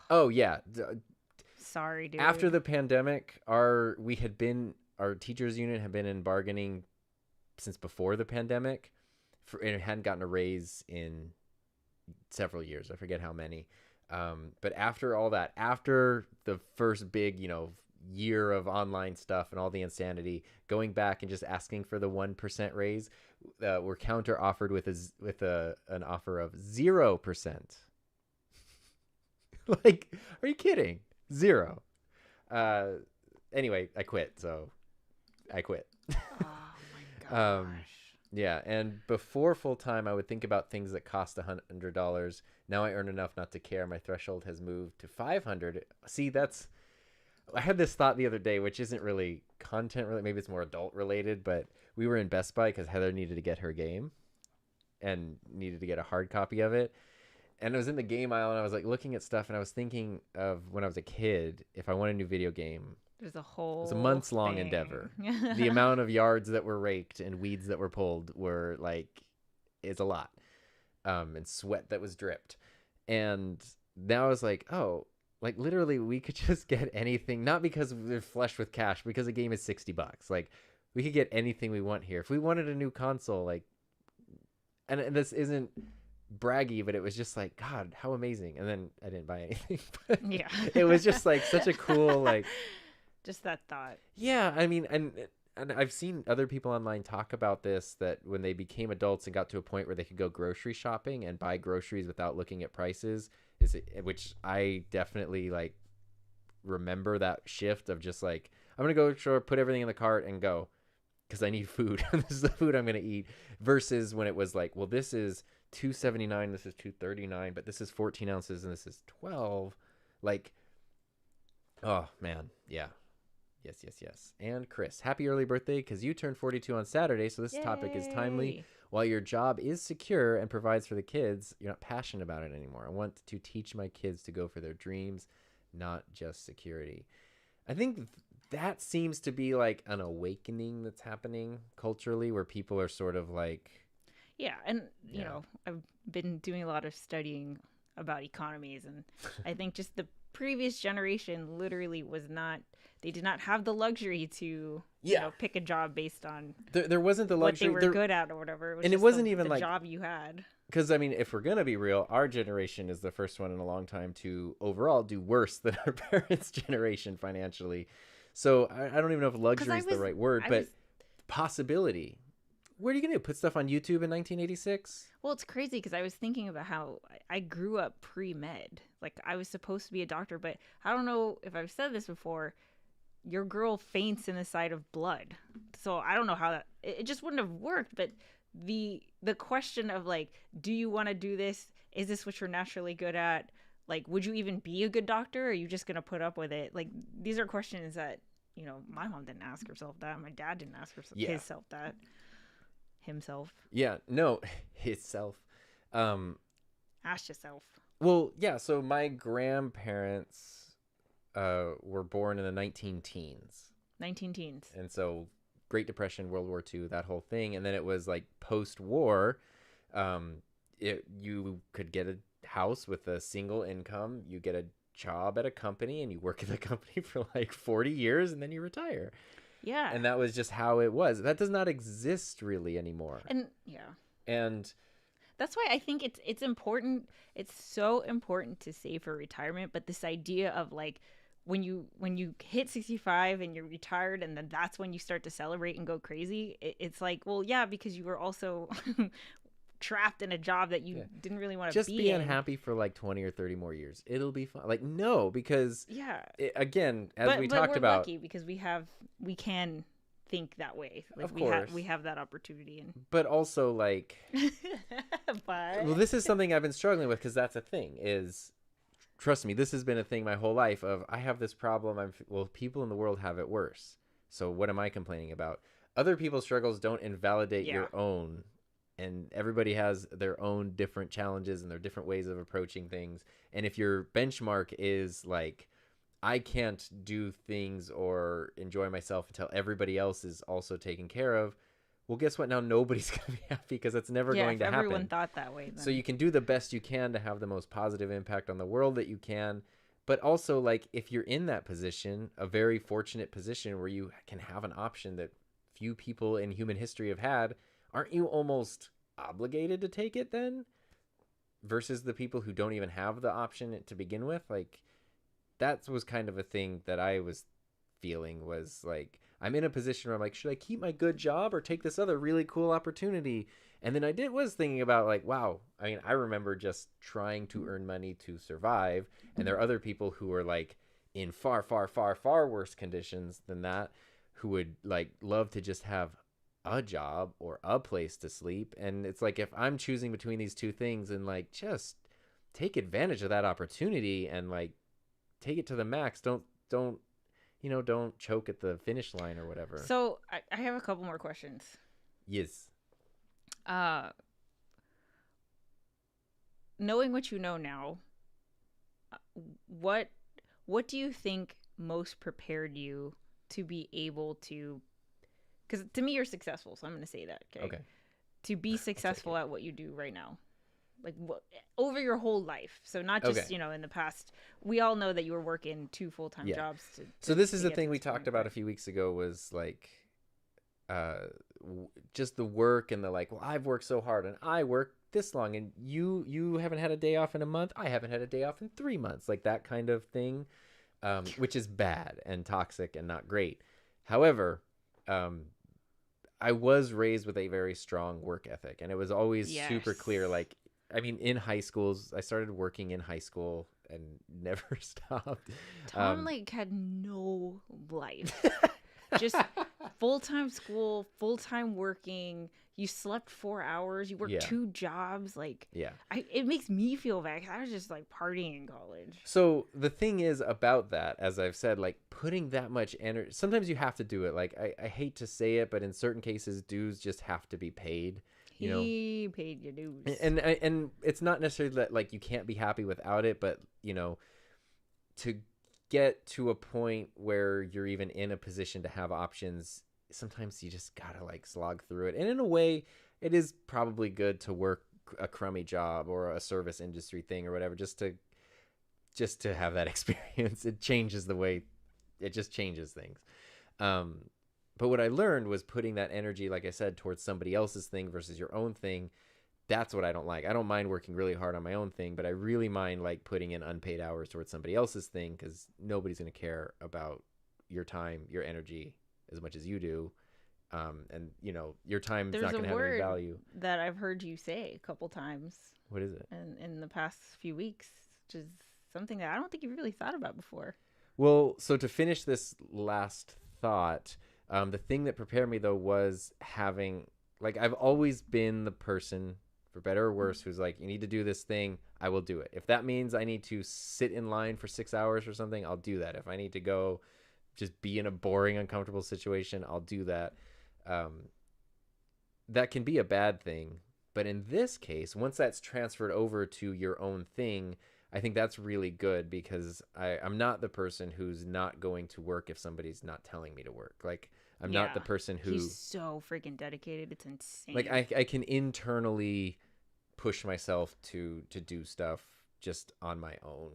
Oh yeah. Sorry, dude. After the pandemic, our teachers union had been in bargaining since before the pandemic, and it hadn't gotten a raise in several years. I forget how many. But after all that, after the first big, year of online stuff and all the insanity, going back and just asking for the 1% raise, we're counter offered with an offer of 0%. Like, are you kidding? 0. Anyway, I quit. So I quit. Oh my gosh. Yeah, and before full time, I would think about things that cost $100. Now I earn enough not to care. My threshold has moved to $500. See, I had this thought the other day, which isn't really content related. Maybe it's more adult related, but we were in Best Buy because Heather needed to get her game and needed to get a hard copy of it. And I was in the game aisle and I was like looking at stuff, and I was thinking of when I was a kid, if I want a new video game, there's a whole months long endeavor. The amount of yards that were raked and weeds that were pulled is a lot. and sweat that was dripped. And now I was like, oh, like literally we could just get anything, not because we're flush with cash, because the game is $60. Like we could get anything we want here. If we wanted a new console, like, and this isn't braggy, but it was just like, God, how amazing. And then I didn't buy anything. But yeah. It was just like such a cool, like, just that thought. Yeah, I mean, and I've seen other people online talk about this, that when they became adults and got to a point where they could go grocery shopping and buy groceries without looking at prices, which I definitely like remember that shift of just like, I'm gonna go sure put everything in the cart and go because I need food. This is the food I'm gonna eat. Versus when it was like, well, this is $2.79, this is $2.39, but this is 14 ounces and this is 12. Like, oh man, yeah. Yes. And Chris, happy early birthday, because you turned 42 on Saturday, so this topic is timely. While your job is secure and provides for the kids, you're not passionate about it anymore. I want to teach my kids to go for their dreams, not just security. I think that seems to be like an awakening that's happening culturally, where people are sort of like... Yeah, and, you know, I've been doing a lot of studying about economies, and I think just the previous generation literally was not... They did not have the luxury to, you know, pick a job based on there wasn't the luxury what they were good at or whatever. It was and just it wasn't the even like job you had. Because I mean, if we're gonna be real, our generation is the first one in a long time to overall do worse than our parents' generation financially. So I don't even know if luxury is the right word, but possibility. What are you gonna do? Put stuff on YouTube in 1986? Well, it's crazy because I was thinking about how I grew up pre-med. Like I was supposed to be a doctor, but I don't know if I've said this before. Your girl faints in the sight of blood. So I don't know how that, it just wouldn't have worked. But the question of like, do you want to do this? Is this what you're naturally good at? Like, would you even be a good doctor? Or are you just going to put up with it? Like, these are questions that, you know, my mom didn't ask herself that. My dad didn't ask himself that. Himself. Yeah, no, himself. Ask yourself. Well, yeah, so my grandparents were born in the 19 teens. And so Great Depression, World War II, that whole thing. And then it was like post-war, you could get a house with a single income. You get a job at a company and you work at the company for like 40 years and then you retire. Yeah. And that was just how it was. That does not exist really anymore. And yeah. And that's why I think it's important. It's so important to save for retirement. But this idea of like, when you hit 65 and you're retired and then that's when you start to celebrate and go crazy, it's like, well, yeah, because you were also trapped in a job that you didn't really want to just be unhappy for like 20 or 30 more years. It'll be fine. Like, no, because again, as we talked about, lucky because we can think that way. Like, of course. We have that opportunity. But also like, well, this is something I've been struggling with, because that's a thing is, trust me, this has been a thing my whole life of, I have this problem. Well, people in the world have it worse. So what am I complaining about? Other people's struggles don't invalidate your own. And everybody has their own different challenges and their different ways of approaching things. And if your benchmark is like, I can't do things or enjoy myself until everybody else is also taken care of, well, guess what? Now nobody's going to be happy, because it's never going to happen. Everyone thought that way. Then. So you can do the best you can to have the most positive impact on the world that you can. But also, like, if you're in that position, a very fortunate position where you can have an option that few people in human history have had, aren't you almost obligated to take it then? Versus the people who don't even have the option to begin with? Like, that was kind of a thing that I was feeling, was like, I'm in a position where I'm like, should I keep my good job or take this other really cool opportunity? And then was thinking about like, wow, I mean, I remember just trying to earn money to survive. And there are other people who are like in far, far, far, far worse conditions than that, who would like love to just have a job or a place to sleep. And it's like, if I'm choosing between these two things, and like, just take advantage of that opportunity and like take it to the max. Don't choke at the finish line or whatever. So I have a couple more questions. Yes. Knowing what you know now, what do you think most prepared you to be able to, because to me you're successful, so I'm going to say that, okay? To be successful at what you do right now. like over your whole life. So not just, Okay. in the past. We all know that you were working 2 full-time Yeah. jobs. So this is to the get thing to we this point, talked about a few weeks ago was like, just the work and the like, well, I've worked so hard and I work this long and you haven't had a day off in a month. I haven't had a day off in 3 months, like that kind of thing, which is bad and toxic and not great. However, I was raised with a very strong work ethic, and it was always super clear. Like, I mean, in high schools, I started working in high school and never stopped. Tom like had no life. Just full-time school, full-time working. You slept 4 hours. You worked 2 jobs. Like, it makes me feel bad. I was just like partying in college. So the thing is about that, as I've said, like putting that much energy, sometimes you have to do it. Like, I hate to say it, but in certain cases, dues just have to be paid. He paid your dues. And it's not necessarily that like you can't be happy without it, but to get to a point where you're even in a position to have options, sometimes you just gotta like slog through it. And in a way, it is probably good to work a crummy job or a service industry thing or whatever, just to have that experience. It changes it just changes things. But what I learned was putting that energy, like I said, towards somebody else's thing versus your own thing. That's what I don't like. I don't mind working really hard on my own thing, but I really mind like putting in unpaid hours towards somebody else's thing, because nobody's going to care about your time, your energy as much as you do. And your time's not going to have any value. That I've heard you say a couple times. What is it? In the past few weeks, which is something that I don't think you've really thought about before. Well, so to finish this last thought, the thing that prepared me though was having, like, I've always been the person, for better or worse, who's like, you need to do this thing, I will do it. If that means I need to sit in line for 6 hours or something, I'll do that. If I need to go just be in a boring, uncomfortable situation, I'll do that. That can be a bad thing. But in this case, once that's transferred over to your own thing, I think that's really good, because I'm not the person who's not going to work if somebody's not telling me to work. Like, I'm not the person who... He's so freaking dedicated. It's insane. Like, I can internally push myself to do stuff just on my own.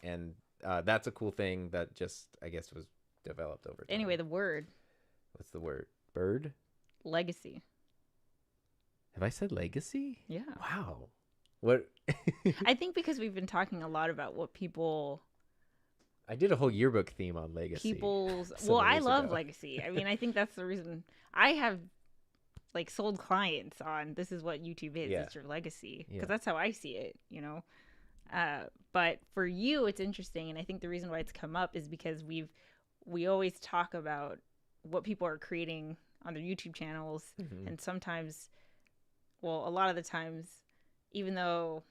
And that's a cool thing that just, I guess, was developed over time. Anyway, the word. What's the word? Bird? Legacy. Have I said legacy? Yeah. Wow. What? I think because we've been talking a lot about what people... I did a whole yearbook theme on legacy. I love legacy. I mean, I think that's the reason I have like sold clients on this is what YouTube is. It's your legacy, because that's how I see it, but for you, it's interesting. And I think the reason why it's come up is because we always talk about what people are creating on their YouTube channels. Mm-hmm. And sometimes, well, a lot of the times, even though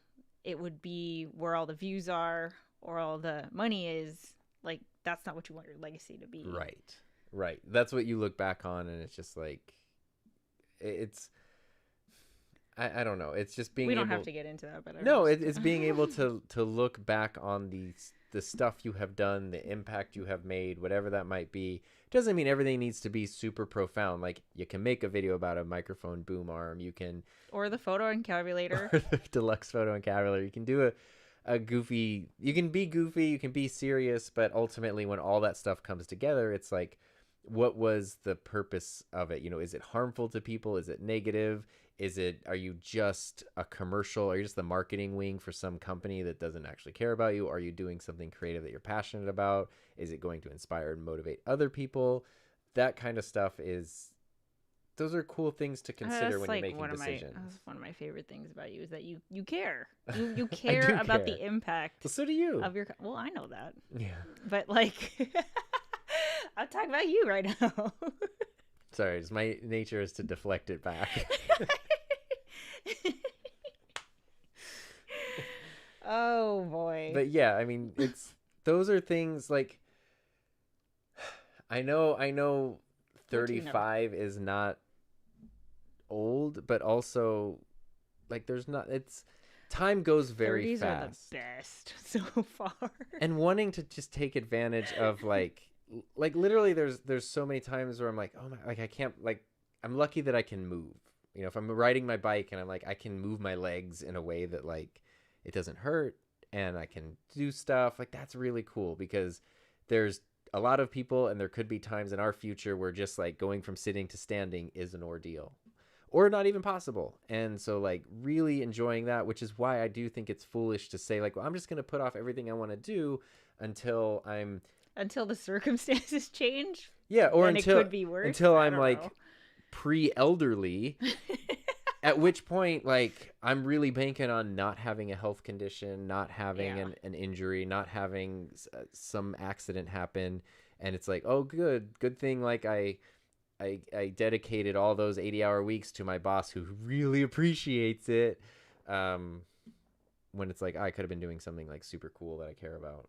it would be where all the views are or all the money is, like, that's not what you want your legacy to be. Right. That's what you look back on, and it's just like, it's, I don't know. It's just being we don't have to get into that, but it's being able to look back on the stuff you have done, the impact you have made, whatever that might be. It doesn't mean everything needs to be super profound. Like, you can make a video about a microphone boom arm. You can... Or the photo encabulator. Or the deluxe photo encabulator. You can do a goofy... You can be goofy, you can be serious, but ultimately when all that stuff comes together, it's like, what was the purpose of it? Is it harmful to people? Is it negative? Are you just a commercial? Are you just the marketing wing for some company that doesn't actually care about you? Are you doing something creative that you're passionate about? Is it going to inspire and motivate other people? That kind of stuff those are cool things to consider when you're making decisions. That's one of my favorite things about you, is that you care. You care about the impact. Well, so do you. Well, I know that. Yeah. But like, I'm talking about you right now. Sorry, my nature is to deflect it back. Oh boy. But yeah, I mean, those are things like, I know 35 is not old, but also like time goes very 30s fast. are the best so far. And wanting to just take advantage of like literally there's so many times where I'm like, oh my, like I can't, like, I'm lucky that I can move. you know, if I'm riding my bike and I'm like, I can move my legs in a way that like it doesn't hurt and I can do stuff, like that's really cool, because there's a lot of people, and there could be times in our future where just like going from sitting to standing is an ordeal or not even possible. And so like really enjoying that, which is why I do think it's foolish to say like, well, I'm just going to put off everything I want to do until the circumstances change. Yeah. Or until it could be worse. Until I'm like pre-elderly, at which point, like, I'm really banking on not having a health condition, not having an injury, not having some accident happen. And it's like, oh, good thing. Like I dedicated all those 80-hour weeks to my boss, who really appreciates it. When it's like, I could have been doing something like super cool that I care about.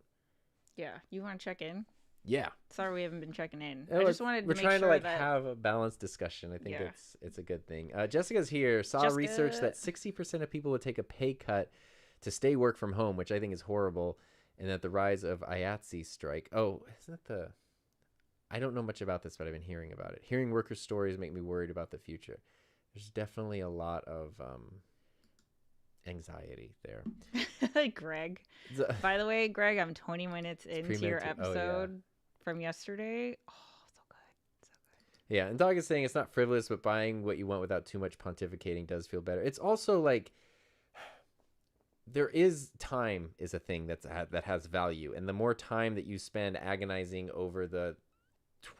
Yeah. You want to check in? Yeah. Sorry, we haven't been checking in. I just wanted to make sure we're trying to like have a balanced discussion. I think it's a good thing. Jessica's here. Saw research that 60% of people would take a pay cut to stay work from home, which I think is horrible, and that the rise of IATSE strike. Oh, isn't that I don't know much about this, but I've been hearing about it. Hearing workers' stories make me worried about the future. There's definitely a lot of anxiety there. Greg. By the way, Greg, I'm 20 minutes into your episode from yesterday. Oh, so good. Yeah, and Dog is saying it's not frivolous, but buying what you want without too much pontificating does feel better. It's also like there is time is a thing that has value, and the more time that you spend agonizing over the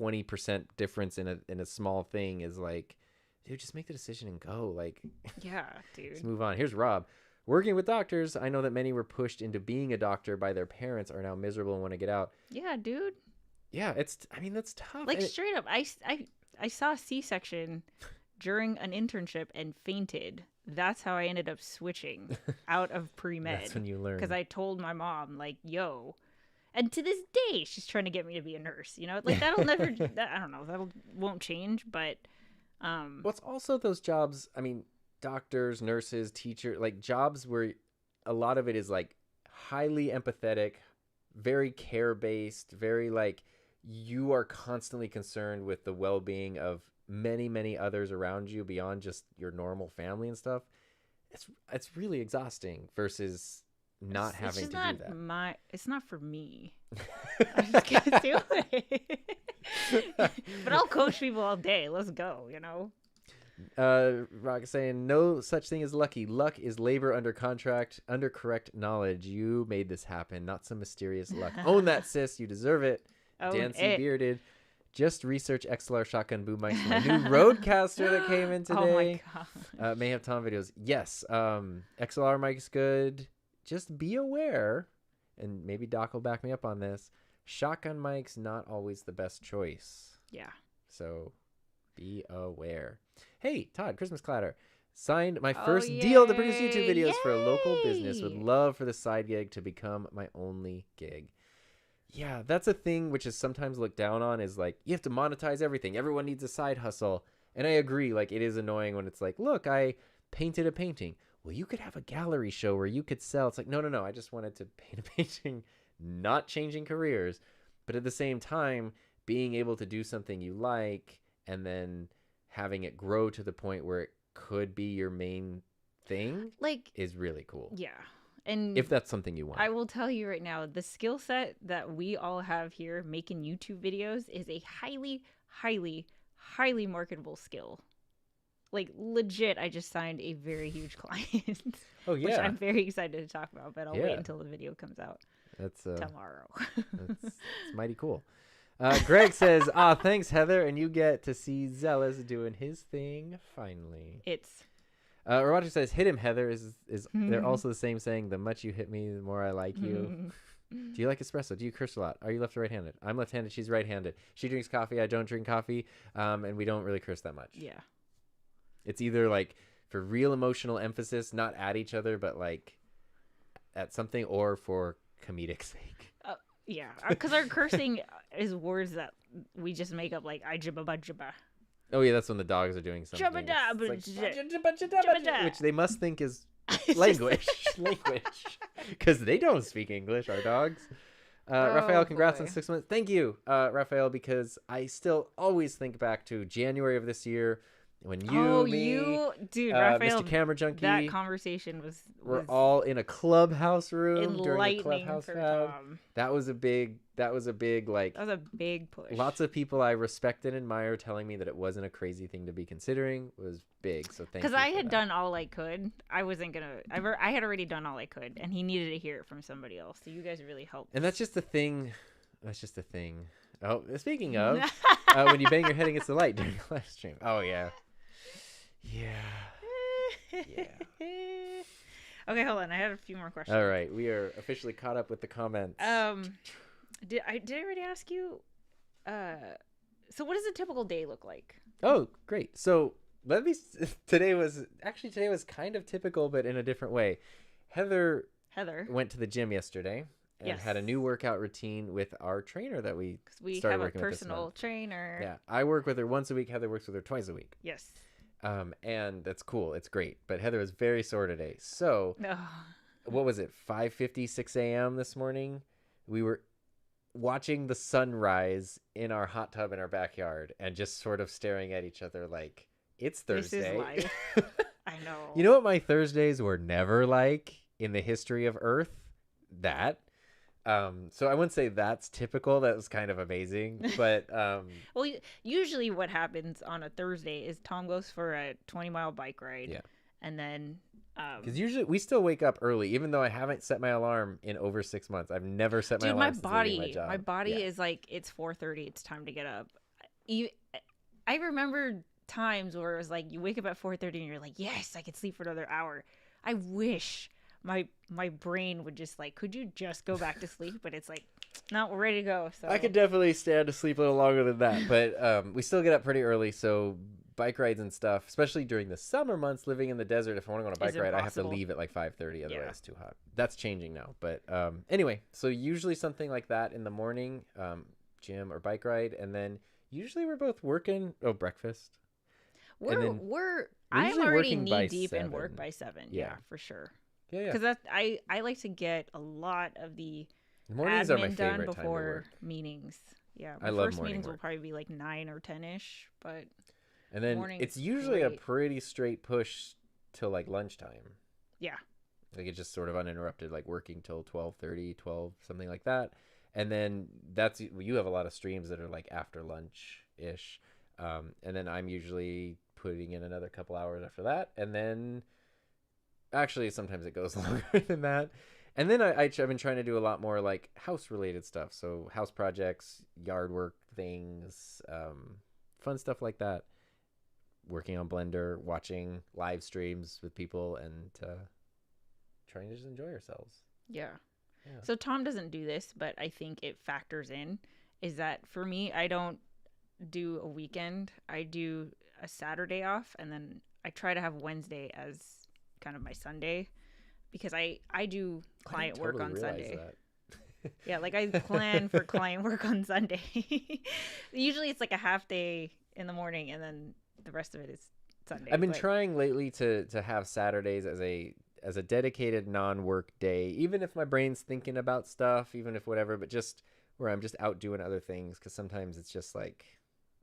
20% difference in a small thing is like, dude, just make the decision and go. Like, yeah, dude. Let's move on. Here's Rob. Working with doctors, I know that many were pushed into being a doctor by their parents, are now miserable and want to get out. Yeah, dude. Yeah, that's tough. Like, straight up, I saw a C-section during an internship and fainted. That's how I ended up switching out of pre-med. That's when you learn. Because I told my mom, like, yo. And to this day, she's trying to get me to be a nurse. You know, like, that'll never, I don't know, won't change. But what's also those jobs, I mean, doctors, nurses, teacher, like jobs where a lot of it is like highly empathetic, very care-based, very like you are constantly concerned with the well-being of many, many others around you beyond just your normal family and stuff. It's really exhausting versus not having to do that. It's not for me. I'm just gonna do it. But I'll coach people all day. Let's go, you know. Rock is saying no such thing as lucky. Luck is labor under contract, under correct knowledge. You made this happen, not some mysterious luck. Own that, sis. You deserve it. Dancy Bearded. Just research XLR shotgun boom mics for my new Rodecaster that came in today. Oh my god. May have Tom videos. Yes. XLR mic's good. Just be aware, and maybe Doc will back me up on this. Shotgun mics not always the best choice. Yeah. So be aware. Hey, Todd, Christmas Clatter. Signed my first deal to produce YouTube videos for a local business. Would love for the side gig to become my only gig. Yeah, that's a thing which is sometimes looked down on, is like, you have to monetize everything. Everyone needs a side hustle. And I agree, like, it is annoying when it's like, look, I painted a painting. Well, you could have a gallery show where you could sell. It's like, no. I just wanted to paint a painting, not changing careers. But at the same time, being able to do something you like and then having it grow to the point where it could be your main thing, like, is really cool. Yeah. And if that's something you want, I will tell you right now, the skill set that we all have here making YouTube videos is a highly, highly, highly marketable skill. Like, legit, I just signed a very huge client. Oh, yeah. Which I'm very excited to talk about, but I'll wait until the video comes out. That's tomorrow. It's mighty cool. Greg says, thanks, Heather, and you get to see Zealous doing his thing finally. Roger says, hit him, Heather. Is they're also the same saying, the much you hit me, the more I like you. Do you like espresso? Do you curse a lot? Are you left or right-handed? I'm left-handed. She's right-handed. She drinks coffee. I don't drink coffee. And we don't really curse that much. Yeah. It's either like for real emotional emphasis, not at each other, but like at something, or for comedic sake. Yeah. Because our cursing is words that we just make up, like, I jibba ba jibba. Oh, yeah, that's when the dogs are doing something. Which they must think is language. Because they don't speak English, our dogs. Raphael, congrats on 6 months. Thank you, Raphael, because I still always think back to January of this year when you, dude, Raphael, Mr. Camera Junkie, that conversation was we're all in a clubhouse room during the enlightening clubhouse for fab. Tom. That was a big like. That was a big push. Lots of people I respect and admire telling me that it wasn't a crazy thing to be considering. It was big, so thank you. Because I had done all I could. I wasn't gonna. I had already done all I could, and he needed to hear it from somebody else. So you guys really helped. And that's just the thing. Oh, speaking of, when you bang your head against the light during the live stream. Oh yeah. Okay, hold on. I had a few more questions. All right, we are officially caught up with the comments. Did I already ask you? So what does a typical day look like? Oh, great. So today was kind of typical, but in a different way. Heather went to the gym yesterday and had a new workout routine with our trainer that we started working with. We have a personal trainer. Yeah, I work with her once a week. Heather works with her twice a week. Yes. And that's cool. It's great. But Heather was very sore today. So, what was it? 5:50, 6 a.m. this morning. We were watching the sunrise in our hot tub in our backyard and just sort of staring at each other like it's Thursday. This is life. I know. You know what my Thursdays were never like in the history of Earth? That. So I wouldn't say that's typical. That was kind of amazing, but well, usually what happens on a Thursday is Tom goes for a 20-mile bike ride, and then because usually we still wake up early, even though I haven't set my alarm in over 6 months. I've never set my alarm. My body is like, it's 4:30. It's time to get up. I remember times where it was like you wake up at 4:30 and you're like, yes, I could sleep for another hour. I wish my brain would just like, could you just go back to sleep? But it's like, no, we're ready to go. So I could definitely stand to sleep a little longer than that, but we still get up pretty early. So bike rides and stuff, especially during the summer months, living in the desert, if I want to go on a bike ride, I have to leave at like 5:30. Otherwise it's too hot. That's changing now. But anyway, so usually something like that in the morning, gym or bike ride. And then usually we're both working. Breakfast. I'm already knee deep in work by 7. Yeah, for sure. Yeah. Because I like to get a lot of the mornings admin are my done favorite before time to work. Meetings. Yeah, I love first meetings work. will probably be like 9 or 10ish, but and then it's usually a pretty straight push till like lunchtime. Yeah, like it's just sort of uninterrupted, like working till 12:30, 12, something like that. And then you have a lot of streams that are like after lunch ish, and then I'm usually putting in another couple hours after that, and then. Actually, sometimes it goes longer than that. And then I've been trying to do a lot more like house-related stuff. So house projects, yard work things, fun stuff like that. Working on Blender, watching live streams with people, and trying to just enjoy ourselves. Yeah. So Tom doesn't do this, but I think it factors in. Is that for me, I don't do a weekend. I do a Saturday off, and then I try to have Wednesday as kind of my Sunday, because I do client work on Sunday. Yeah, like I plan for client work on Sunday. Usually it's like a half day in the morning, and then the rest of it is Sunday. I've been trying lately to have Saturdays as a dedicated non-work day, even if my brain's thinking about stuff, even if whatever, but just where I'm just out doing other things, because sometimes it's just like,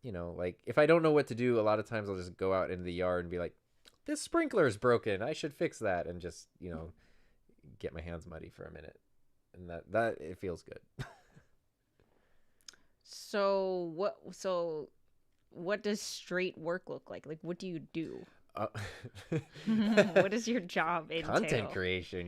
like if I don't know what to do, a lot of times I'll just go out into the yard and be like, this sprinkler is broken, I should fix that, and just get my hands muddy for a minute, and that it feels good. So what does straight work look like? Like, what do you do? What does your job entail? Content creation,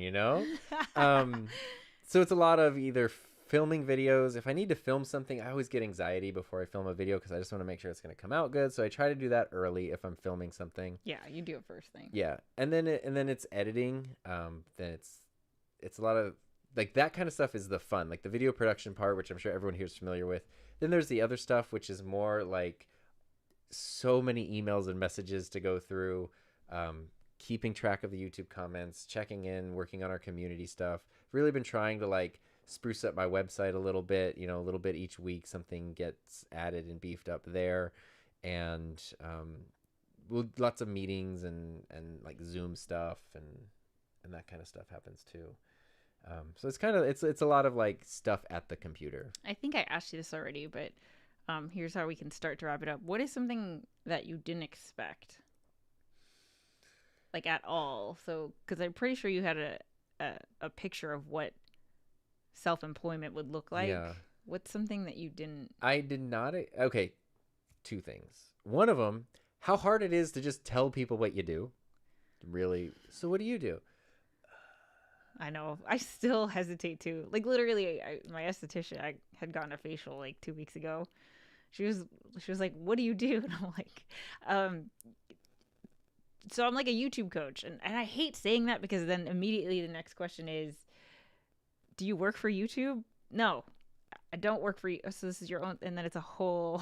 so it's a lot of either filming videos. If I need to film something, I always get anxiety before I film a video because I just want to make sure it's going to come out good. So I try to do that early if I'm filming something. Yeah, you do it first thing. Yeah, and then it's editing. Then it's a lot of like that kind of stuff is the fun, like the video production part, which I'm sure everyone here is familiar with. Then there's the other stuff, which is more like so many emails and messages to go through, keeping track of the YouTube comments, checking in, working on our community stuff. Really been trying to like spruce up my website a little bit, a little bit each week, something gets added and beefed up there. And lots of meetings and like Zoom stuff and that kind of stuff happens too. So it's kind of it's a lot of like stuff at the computer. I think I asked you this already, but Here's how we can start to wrap it up. What is something that you didn't expect, like at all? So, because I'm pretty sure you had a picture of what self-employment would look like. Yeah. What's something that you didn't? I did not. Okay, two things. One of them, how hard it is to just tell people what you do. Really. So what do you do? I know. I still hesitate to. Like literally, my esthetician, I had gotten a facial like 2 weeks ago. She was like, "What do you do?" And I'm like, so I'm like a YouTube coach, and I hate saying that because then immediately the next question is, do you work for YouTube? No, I don't work for you. So this is your own, and then it's a whole.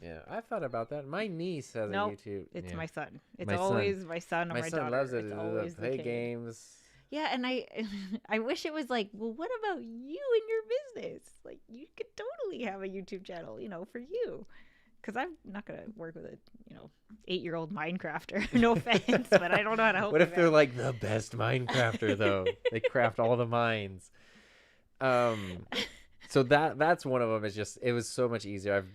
Yeah, I thought about that. My niece has a YouTube. It's yeah. my son. It's always my son or my daughter. My son loves it. It's always play the kid. games. Yeah, and I wish it was like, well, what about you and your business? Like, you could totally have a YouTube channel, for you. Because I'm not going to work with a, 8-year-old Minecrafter. No offense, but I don't know how to help What if they're like the best Minecrafter, though? They craft all the mines. So that's one of them. Is just, it was so much easier.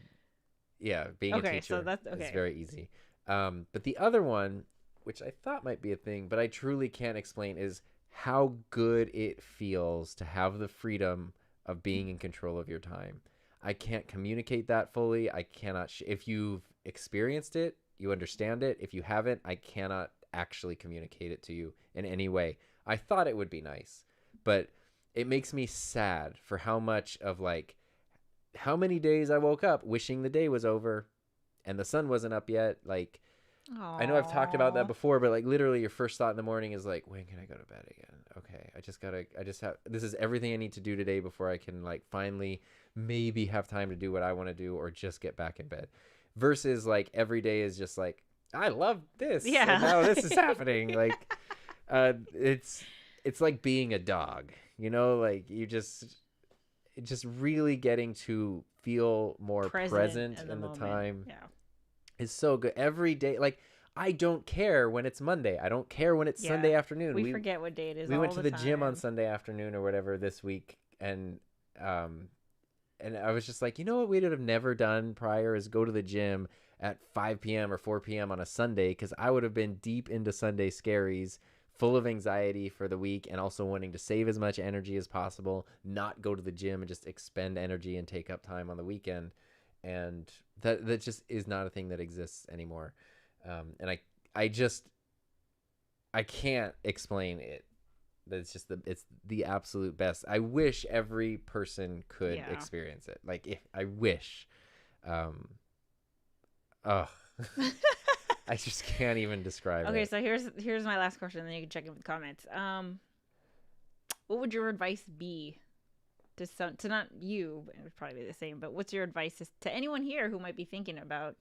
Being a teacher so that's okay. is very easy. But the other one, which I thought might be a thing, but I truly can't explain, is how good it feels to have the freedom of being in control of your time. I can't communicate that fully. I cannot. If you've experienced it, you understand it. If you haven't, I cannot actually communicate it to you in any way. I thought it would be nice, but it makes me sad for how much of how many days I woke up wishing the day was over and the sun wasn't up yet. Like, Aww. I know I've talked about that before, but literally your first thought in the morning is like, when can I go to bed again? Okay. This is everything I need to do today before I can finally maybe have time to do what I want to do or just get back in bed. Versus every day is just I love this. Yeah. And now this is happening. It's like being a dog, you just really getting to feel more present in the time. Yeah. Is so good every day. I don't care when it's Monday. I don't care when it's Sunday afternoon. We forget what day it is. We went to the gym on Sunday afternoon or whatever this week, and I was just like, what we would have never done prior is go to the gym at 5 p.m. or 4 p.m. on a Sunday, because I would have been deep into Sunday scaries, full of anxiety for the week, and also wanting to save as much energy as possible, not go to the gym and just expend energy and take up time on the weekend. And that just is not a thing that exists anymore. And I can't explain it. It's just it's the absolute best. I wish every person could experience it. I wish. I just can't even describe it. Okay, so here's my last question, and then you can check in with comments. What would your advice be to not you, it would probably be the same, but what's your advice to anyone here who might be thinking about?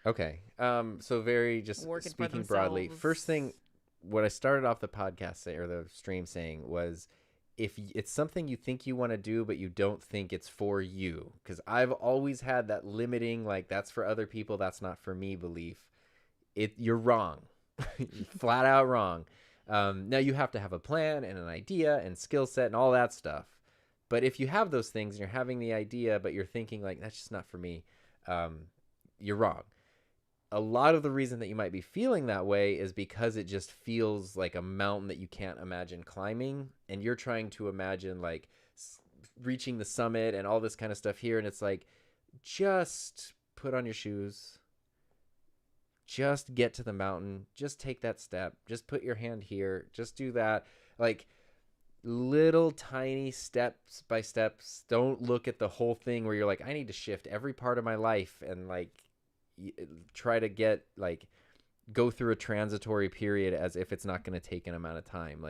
Okay. So very just speaking broadly, first thing, what I started off the podcast or the stream saying was, if it's something you think you want to do, but you don't think it's for you, because I've always had that limiting, that's for other people, that's not for me belief. You're wrong. Flat out wrong. Now you have to have a plan and an idea and skill set and all that stuff. But if you have those things and you're having the idea, but you're thinking that's just not for me, you're wrong. A lot of the reason that you might be feeling that way is because it just feels like a mountain that you can't imagine climbing, and you're trying to imagine reaching the summit and all this kind of stuff here. And it's just put on your shoes, just get to the mountain, just take that step, just put your hand here, just do that. Little tiny steps by steps. Don't look at the whole thing where you're I need to shift every part of my life and try to get go through a transitory period as if it's not going to take an amount of time.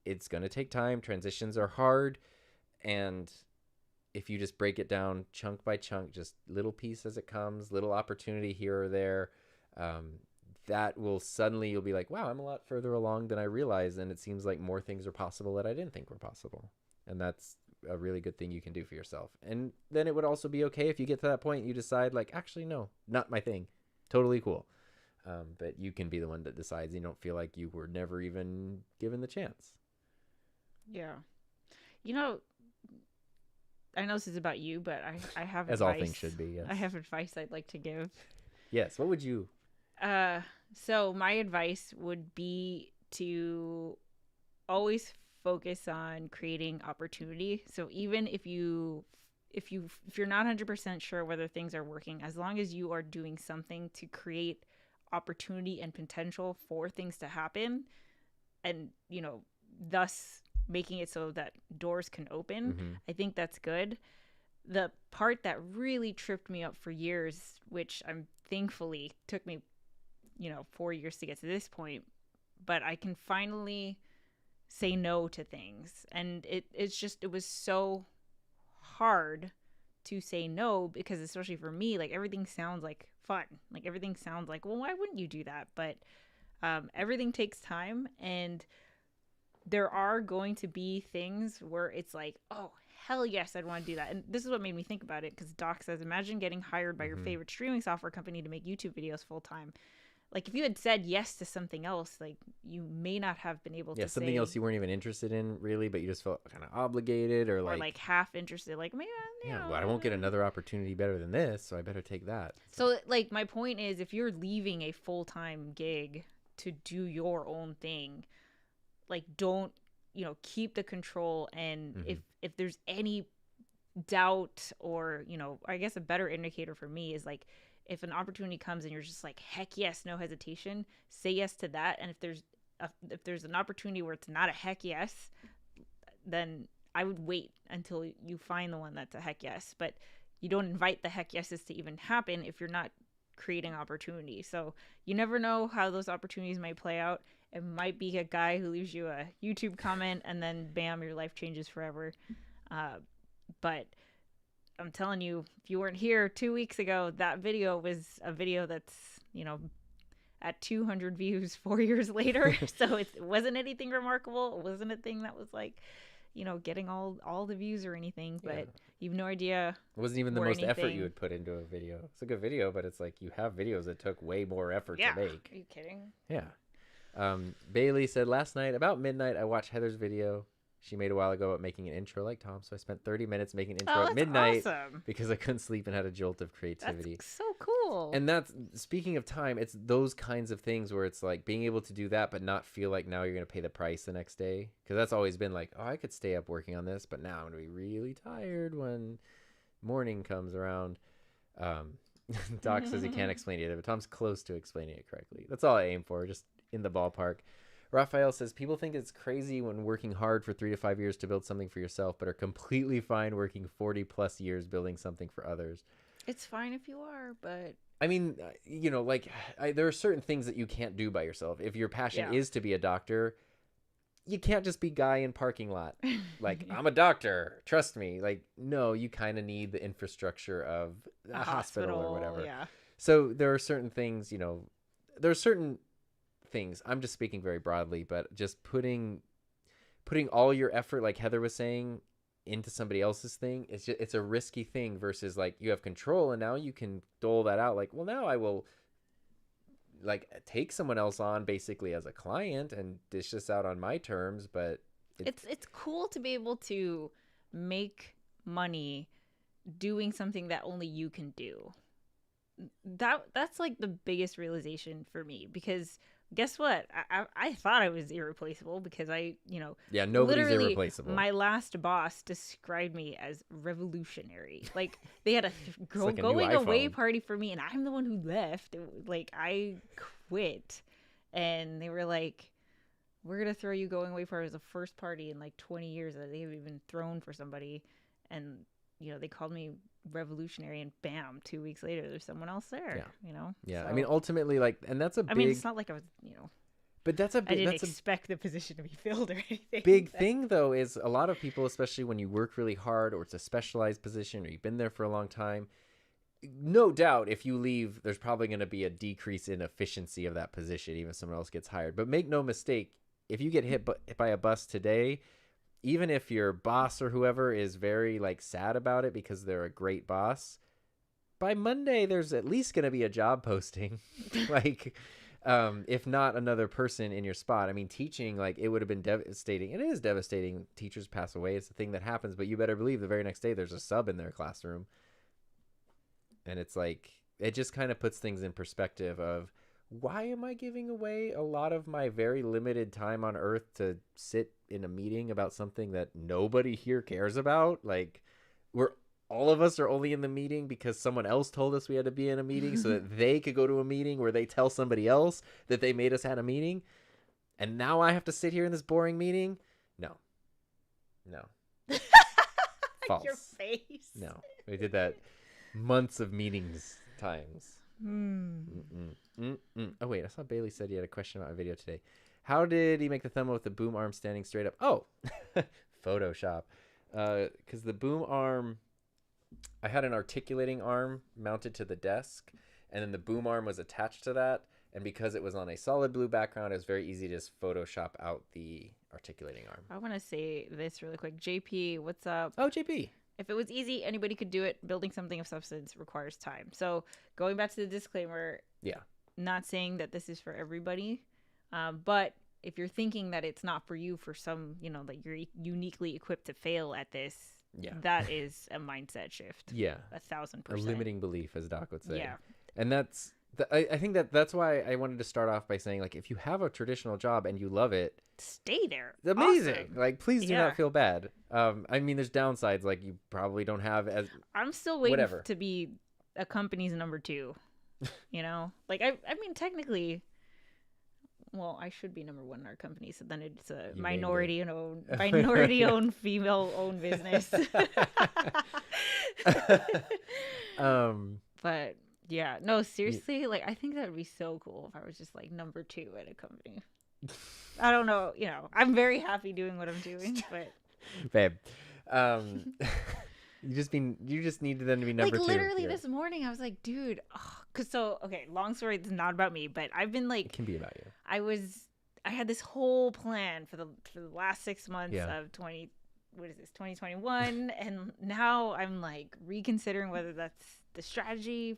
It's going to take time. Transitions are hard. And if you just break it down chunk by chunk, just little piece as it comes, little opportunity here or there, that will suddenly, you'll be wow, I'm a lot further along than I realized. And it seems like more things are possible that I didn't think were possible. And that's a really good thing you can do for yourself. And then it would also be okay if you get to that point and you decide actually, no, not my thing. Totally cool. But you can be the one that decides. You don't feel like you were never even given the chance. Yeah. I know this is about you, but I have as advice. all things should be. Yes. I have advice I'd like to give. Yes. What would you? So my advice would be to always focus on creating opportunity. So even if you're not 100% sure whether things are working, as long as you are doing something to create opportunity and potential for things to happen, and thus making it so that doors can open, I think that's good. The part that really tripped me up for years, which I'm thankfully took me 4 years to get to this point, but I can finally say no to things. And it was so hard to say no, because especially for me, like, everything sounds like fun. Like, everything sounds like, well, why wouldn't you do that? But everything takes time, and there are going to be things where it's like, oh, hell yes, I'd want to do that. And this is what made me think about it, because Doc says, imagine getting hired by your favorite streaming software company to make YouTube videos full time. Like, if you had said yes to something else, like, you may not have been able to something else you weren't even interested in, really, but you just felt kind of obligated, or like half interested, like, man, well, I won't get another opportunity better than this, so I better take that. So like, my point is, if you're leaving a full-time gig to do your own thing, like, don't keep the control. And if there's any doubt, or I guess a better indicator for me is, like, if an opportunity comes and you're just like, heck yes, no hesitation, say yes to that. And if there's an opportunity where it's not a heck yes, then I would wait until you find the one that's a heck yes. But you don't invite the heck yeses to even happen if you're not creating opportunity. So you never know how those opportunities might play out. It might be a guy who leaves you a YouTube comment, and then bam, your life changes forever. But I'm telling you, if you weren't here 2 weeks ago, that video was a video that's, at 200 views 4 years later. So it wasn't anything remarkable. It wasn't a thing that was like, getting all the views or anything. But you have no idea. It wasn't even the most effort you would put into a video. It's a good video, but it's like, you have videos that took way more effort to make. Are you kidding? Yeah. Bailey said, last night about midnight, I watched Heather's video she made a while ago about making an intro like Tom. So I spent 30 minutes making an intro at midnight because I couldn't sleep and had a jolt of creativity. That's so cool. And that's, speaking of time, it's those kinds of things where it's like being able to do that, but not feel like now you're going to pay the price the next day. Because that's always been like, oh, I could stay up working on this, but now I'm going to be really tired when morning comes around. Doc says he can't explain it, but Tom's close to explaining it correctly. That's all I aim for, just in the ballpark. Raphael says, people think it's crazy when working hard for 3 to 5 years to build something for yourself, but are completely fine working 40 plus years building something for others. It's fine if you are, but I mean, there are certain things that you can't do by yourself. If your passion is to be a doctor, you can't just be guy in parking lot. Like, I'm a doctor, trust me. Like, no, you kind of need the infrastructure of a hospital or whatever. Yeah. So there are certain things, there are certain things, I'm just speaking very broadly, but just putting all your effort, like Heather was saying, into somebody else's thing, it's a risky thing versus like you have control and now you can dole that out. Like, well, now I will like take someone else on basically as a client and dish this out on my terms, but it's cool to be able to make money doing something that only you can do. That's like the biggest realization for me, because guess what? I thought I was irreplaceable because nobody's irreplaceable. My last boss described me as revolutionary. Like, they had a going away party for me, and I'm the one who left. Like, I quit, and they were like, "We're gonna throw you going away party." It was the first party in like 20 years that they've even thrown for somebody, and they called me revolutionary, and bam, 2 weeks later there's someone else there. So, I mean, ultimately, like, and that's a big, I mean, it's not like I was but that's a big, I didn't expect the position to be filled or anything. Big thing though is a lot of people, especially when you work really hard or it's a specialized position or you've been there for a long time, no doubt if you leave there's probably going to be a decrease in efficiency of that position even if someone else gets hired. But make no mistake, if you get hit by a bus today, even if your boss or whoever is very like sad about it because they're a great boss, by Monday there's at least going to be a job posting. Like, if not another person in your spot. I mean, teaching, like, it would have been devastating. It is devastating. Teachers pass away. It's a thing that happens, but you better believe the very next day there's a sub in their classroom. And it's like, it just kind of puts things in perspective of, why am I giving away a lot of my very limited time on Earth to sit in a meeting about something that nobody here cares about? Like, all of us are only in the meeting because someone else told us we had to be in a meeting so that they could go to a meeting where they tell somebody else that they made us had a meeting. And now I have to sit here in this boring meeting? No. False. Your face. No. We did that months of meetings times. Oh, wait. I saw Bailey said he had a question about my video today. How did he make the thumb with the boom arm standing straight up? Oh, Photoshop. Because the boom arm, I had an articulating arm mounted to the desk, and then the boom arm was attached to that. And because it was on a solid blue background, it was very easy to just Photoshop out the articulating arm. I want to say this really quick. JP, what's up? Oh, JP. If it was easy, anybody could do it. Building something of substance requires time. So going back to the disclaimer, not saying that this is for everybody, but if you're thinking that it's not for you for some, that you're uniquely equipped to fail at this, that is a mindset shift. 1,000%. A limiting belief, as Doc would say. Yeah. And that's, I think that's why I wanted to start off by saying, like, if you have a traditional job and you love it, stay there. Amazing. Awesome. Like, please do not feel bad. I mean, there's downsides, like you probably don't have as. I'm still waiting to be a company's number 2. Like I mean, technically, well, I should be number 1 in our company. So then it's a minority-owned, female-owned business. But yeah, no, seriously, like I think that would be so cool if I was just like number 2 at a company. I don't know, I'm very happy doing what I'm doing, but babe, you just need them to be number 2. Like literally this morning, I was like, dude, long story. It's not about me, but I've been like, it can be about you. I had this whole plan for the last 6 months of 2021, and now I'm like reconsidering whether that's the strategy,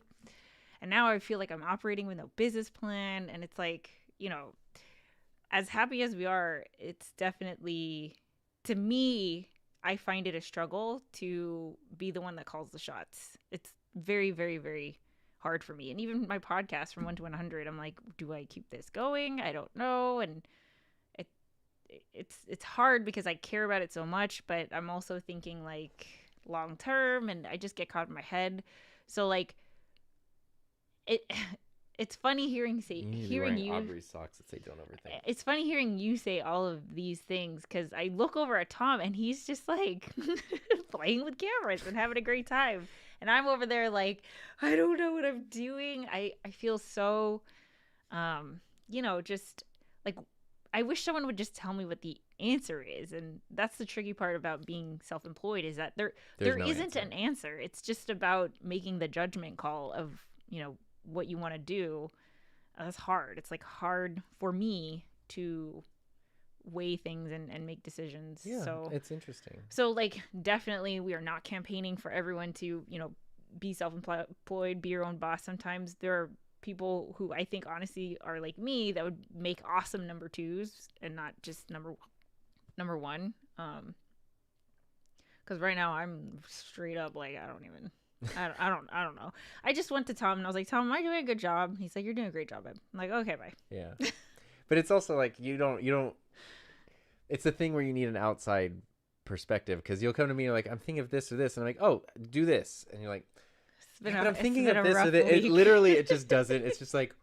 and now I feel like I'm operating with no business plan, and it's like, as happy as we are, it's definitely, to me, I find it a struggle to be the one that calls the shots. It's very, very, very hard for me. And even my podcast from 1 to 100, I'm like, do I keep this going? I don't know. And it's hard because I care about it so much, but I'm also thinking like long term, and I just get caught in my head. So like it's funny hearing you Aubrey's socks that say don't overthink. It's funny hearing you say all of these things, because I look over at Tom and he's just like playing with cameras and having a great time, and I'm over there like, I don't know what I'm doing. I feel so just like, I wish someone would just tell me what the answer is. And that's the tricky part about being self-employed, is that there isn't an answer. It's just about making the judgment call of what you want to do. That's hard. It's like hard for me to weigh things and make decisions. So it's interesting. So like, definitely we are not campaigning for everyone to be self-employed, be your own boss. Sometimes there are people who I think honestly are like me that would make awesome number 2s and not just number 1. Because right now I'm straight up like, I don't know. I just went to Tom and I was like, Tom, am I doing a good job? He's like, you're doing a great job, babe. I'm like, okay, bye. Yeah. But it's also like, you don't, it's the thing where you need an outside perspective, because you'll come to me and like, I'm thinking of this or this. And I'm like, oh, do this. And you're like, but I'm thinking of this or that. It literally, it just doesn't. It's just like,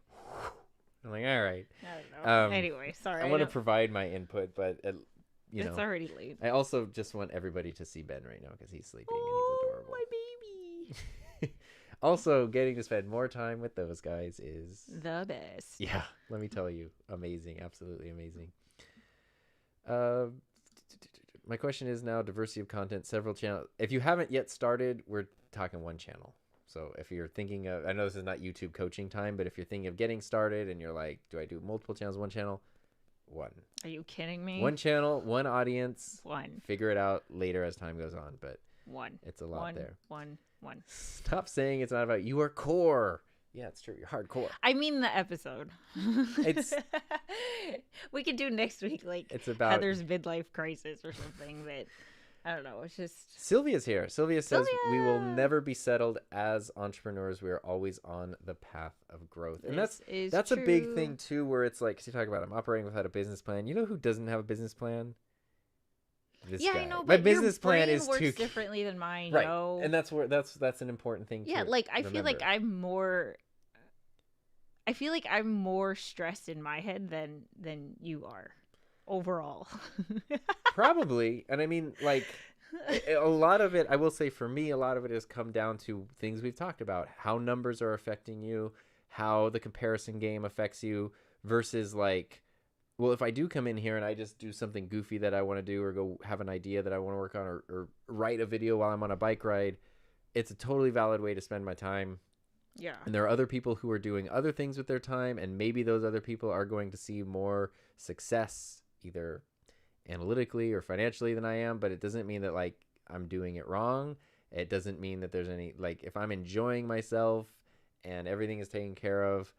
I'm like, all right. I don't know. Anyway, sorry. I want to provide my input, but it's already late. I also just want everybody to see Ben right now because he's sleeping and he's adorable. My baby. Also, getting to spend more time with those guys is the best. Yeah, let me tell you, amazing, absolutely amazing. My question is now diversity of content, several channels. If you haven't yet started, we're talking 1 channel. So if you're thinking of, I know this is not YouTube coaching time, but if you're thinking of getting started and you're like, do I do multiple channels, 1 channel? 1. Are you kidding me? 1 channel, 1 audience. 1. Figure it out later as time goes on, but 1. It's a lot there. 1. Stop saying it's not about you. Are core. Yeah, it's true. You're hardcore. I mean the episode. It's we could do next week like it's about Heather's midlife crisis or something, but I don't know. It's just Sylvia's here. Sylvia says we will never be settled as entrepreneurs. We are always on the path of growth. And that's true. A big thing too, where it's like, 'cause you talk about I'm operating without a business plan. You know who doesn't have a business plan? This guy. I know, but my business your brain plan is works differently than mine, right. yo. And that's an important thing. Yeah, to like I remember. feel like I'm more stressed in my head than you are overall. Probably. And I mean, like, a lot of it, I will say for me, a lot of it has come down to things we've talked about, how numbers are affecting you, how the comparison game affects you versus like, well, if I do come in here and I just do something goofy that I want to do, or go have an idea that I want to work on, or write a video while I'm on a bike ride, it's a totally valid way to spend my time. Yeah. And there are other people who are doing other things with their time, and maybe those other people are going to see more success, either analytically or financially, than I am. But it doesn't mean that like I'm doing it wrong. It doesn't mean that there's any, like, if I'm enjoying myself and everything is taken care of,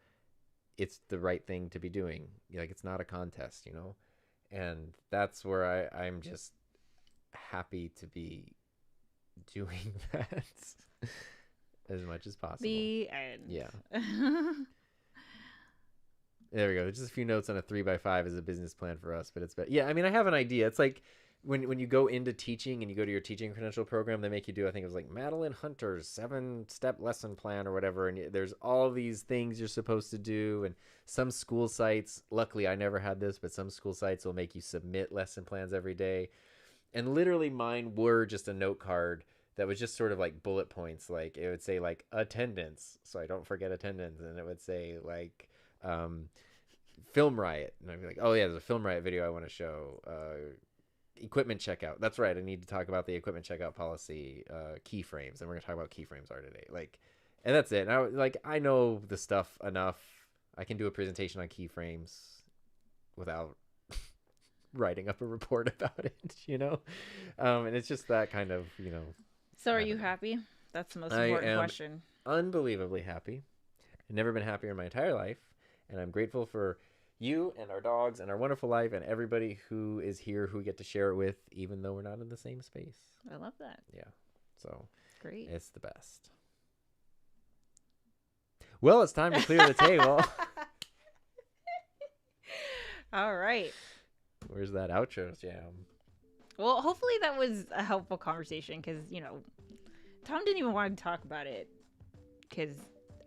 it's the right thing to be doing. Like, it's not a contest, you know? And that's where I'm just happy to be doing that as much as possible. The end. Yeah. There we go. Just a few notes on a 3x5 as a business plan for us, but yeah, I mean, I have an idea. It's like when you go into teaching and you go to your teaching credential program, they make you do, I think it was like Madeline Hunter's 7-step lesson plan or whatever. And there's all these things you're supposed to do. And some school sites, luckily I never had this, but some school sites will make you submit lesson plans every day. And literally mine were just a note card that was just sort of like bullet points. Like it would say like attendance, so I don't forget attendance. And it would say like film riot. And I'd be like, oh yeah, there's a film riot video I want to show. Equipment checkout. That's right. I need to talk about the equipment checkout policy, keyframes, and we're gonna talk about what keyframes are today. Like, and that's it. And I know the stuff enough. I can do a presentation on keyframes without writing up a report about it, you know. And it's just that kind of, you know. So, are you happy? That's the most important question. Unbelievably happy. I've never been happier in my entire life, and I'm grateful for you and our dogs and our wonderful life and everybody who is here who we get to share it with, even though we're not in the same space. I love that. Yeah. So great. It's the best. Well, it's time to clear the table. All right. Where's that outro jam? Well, hopefully that was a helpful conversation because, you know, Tom didn't even want to talk about it because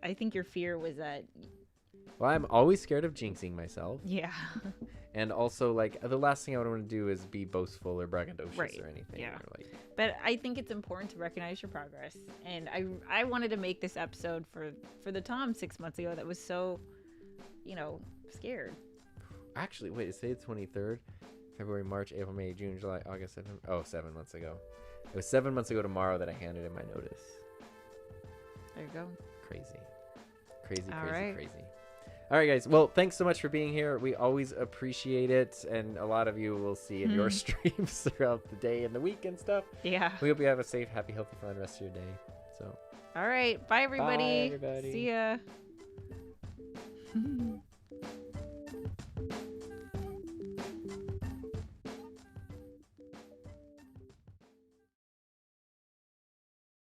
I think your fear was that... Well, I'm always scared of jinxing myself. Yeah. And also, like, the last thing I would want to do is be boastful or braggadocious or anything. Yeah. Or like... But I think it's important to recognize your progress. And I wanted to make this episode for the Tom 6 months ago that was so, you know, scared. Actually, wait, is today the 23rd? February, March, April, May, June, July, August, September. Oh, 7 months ago. It was 7 months ago tomorrow that I handed in my notice. There you go. Crazy. All right, guys. Well, thanks so much for being here. We always appreciate it. And a lot of you will see in your streams throughout the day and the week and stuff. Yeah. We hope you have a safe, happy, healthy, fun rest of your day. So. All right. Bye, everybody. Bye, everybody. See ya.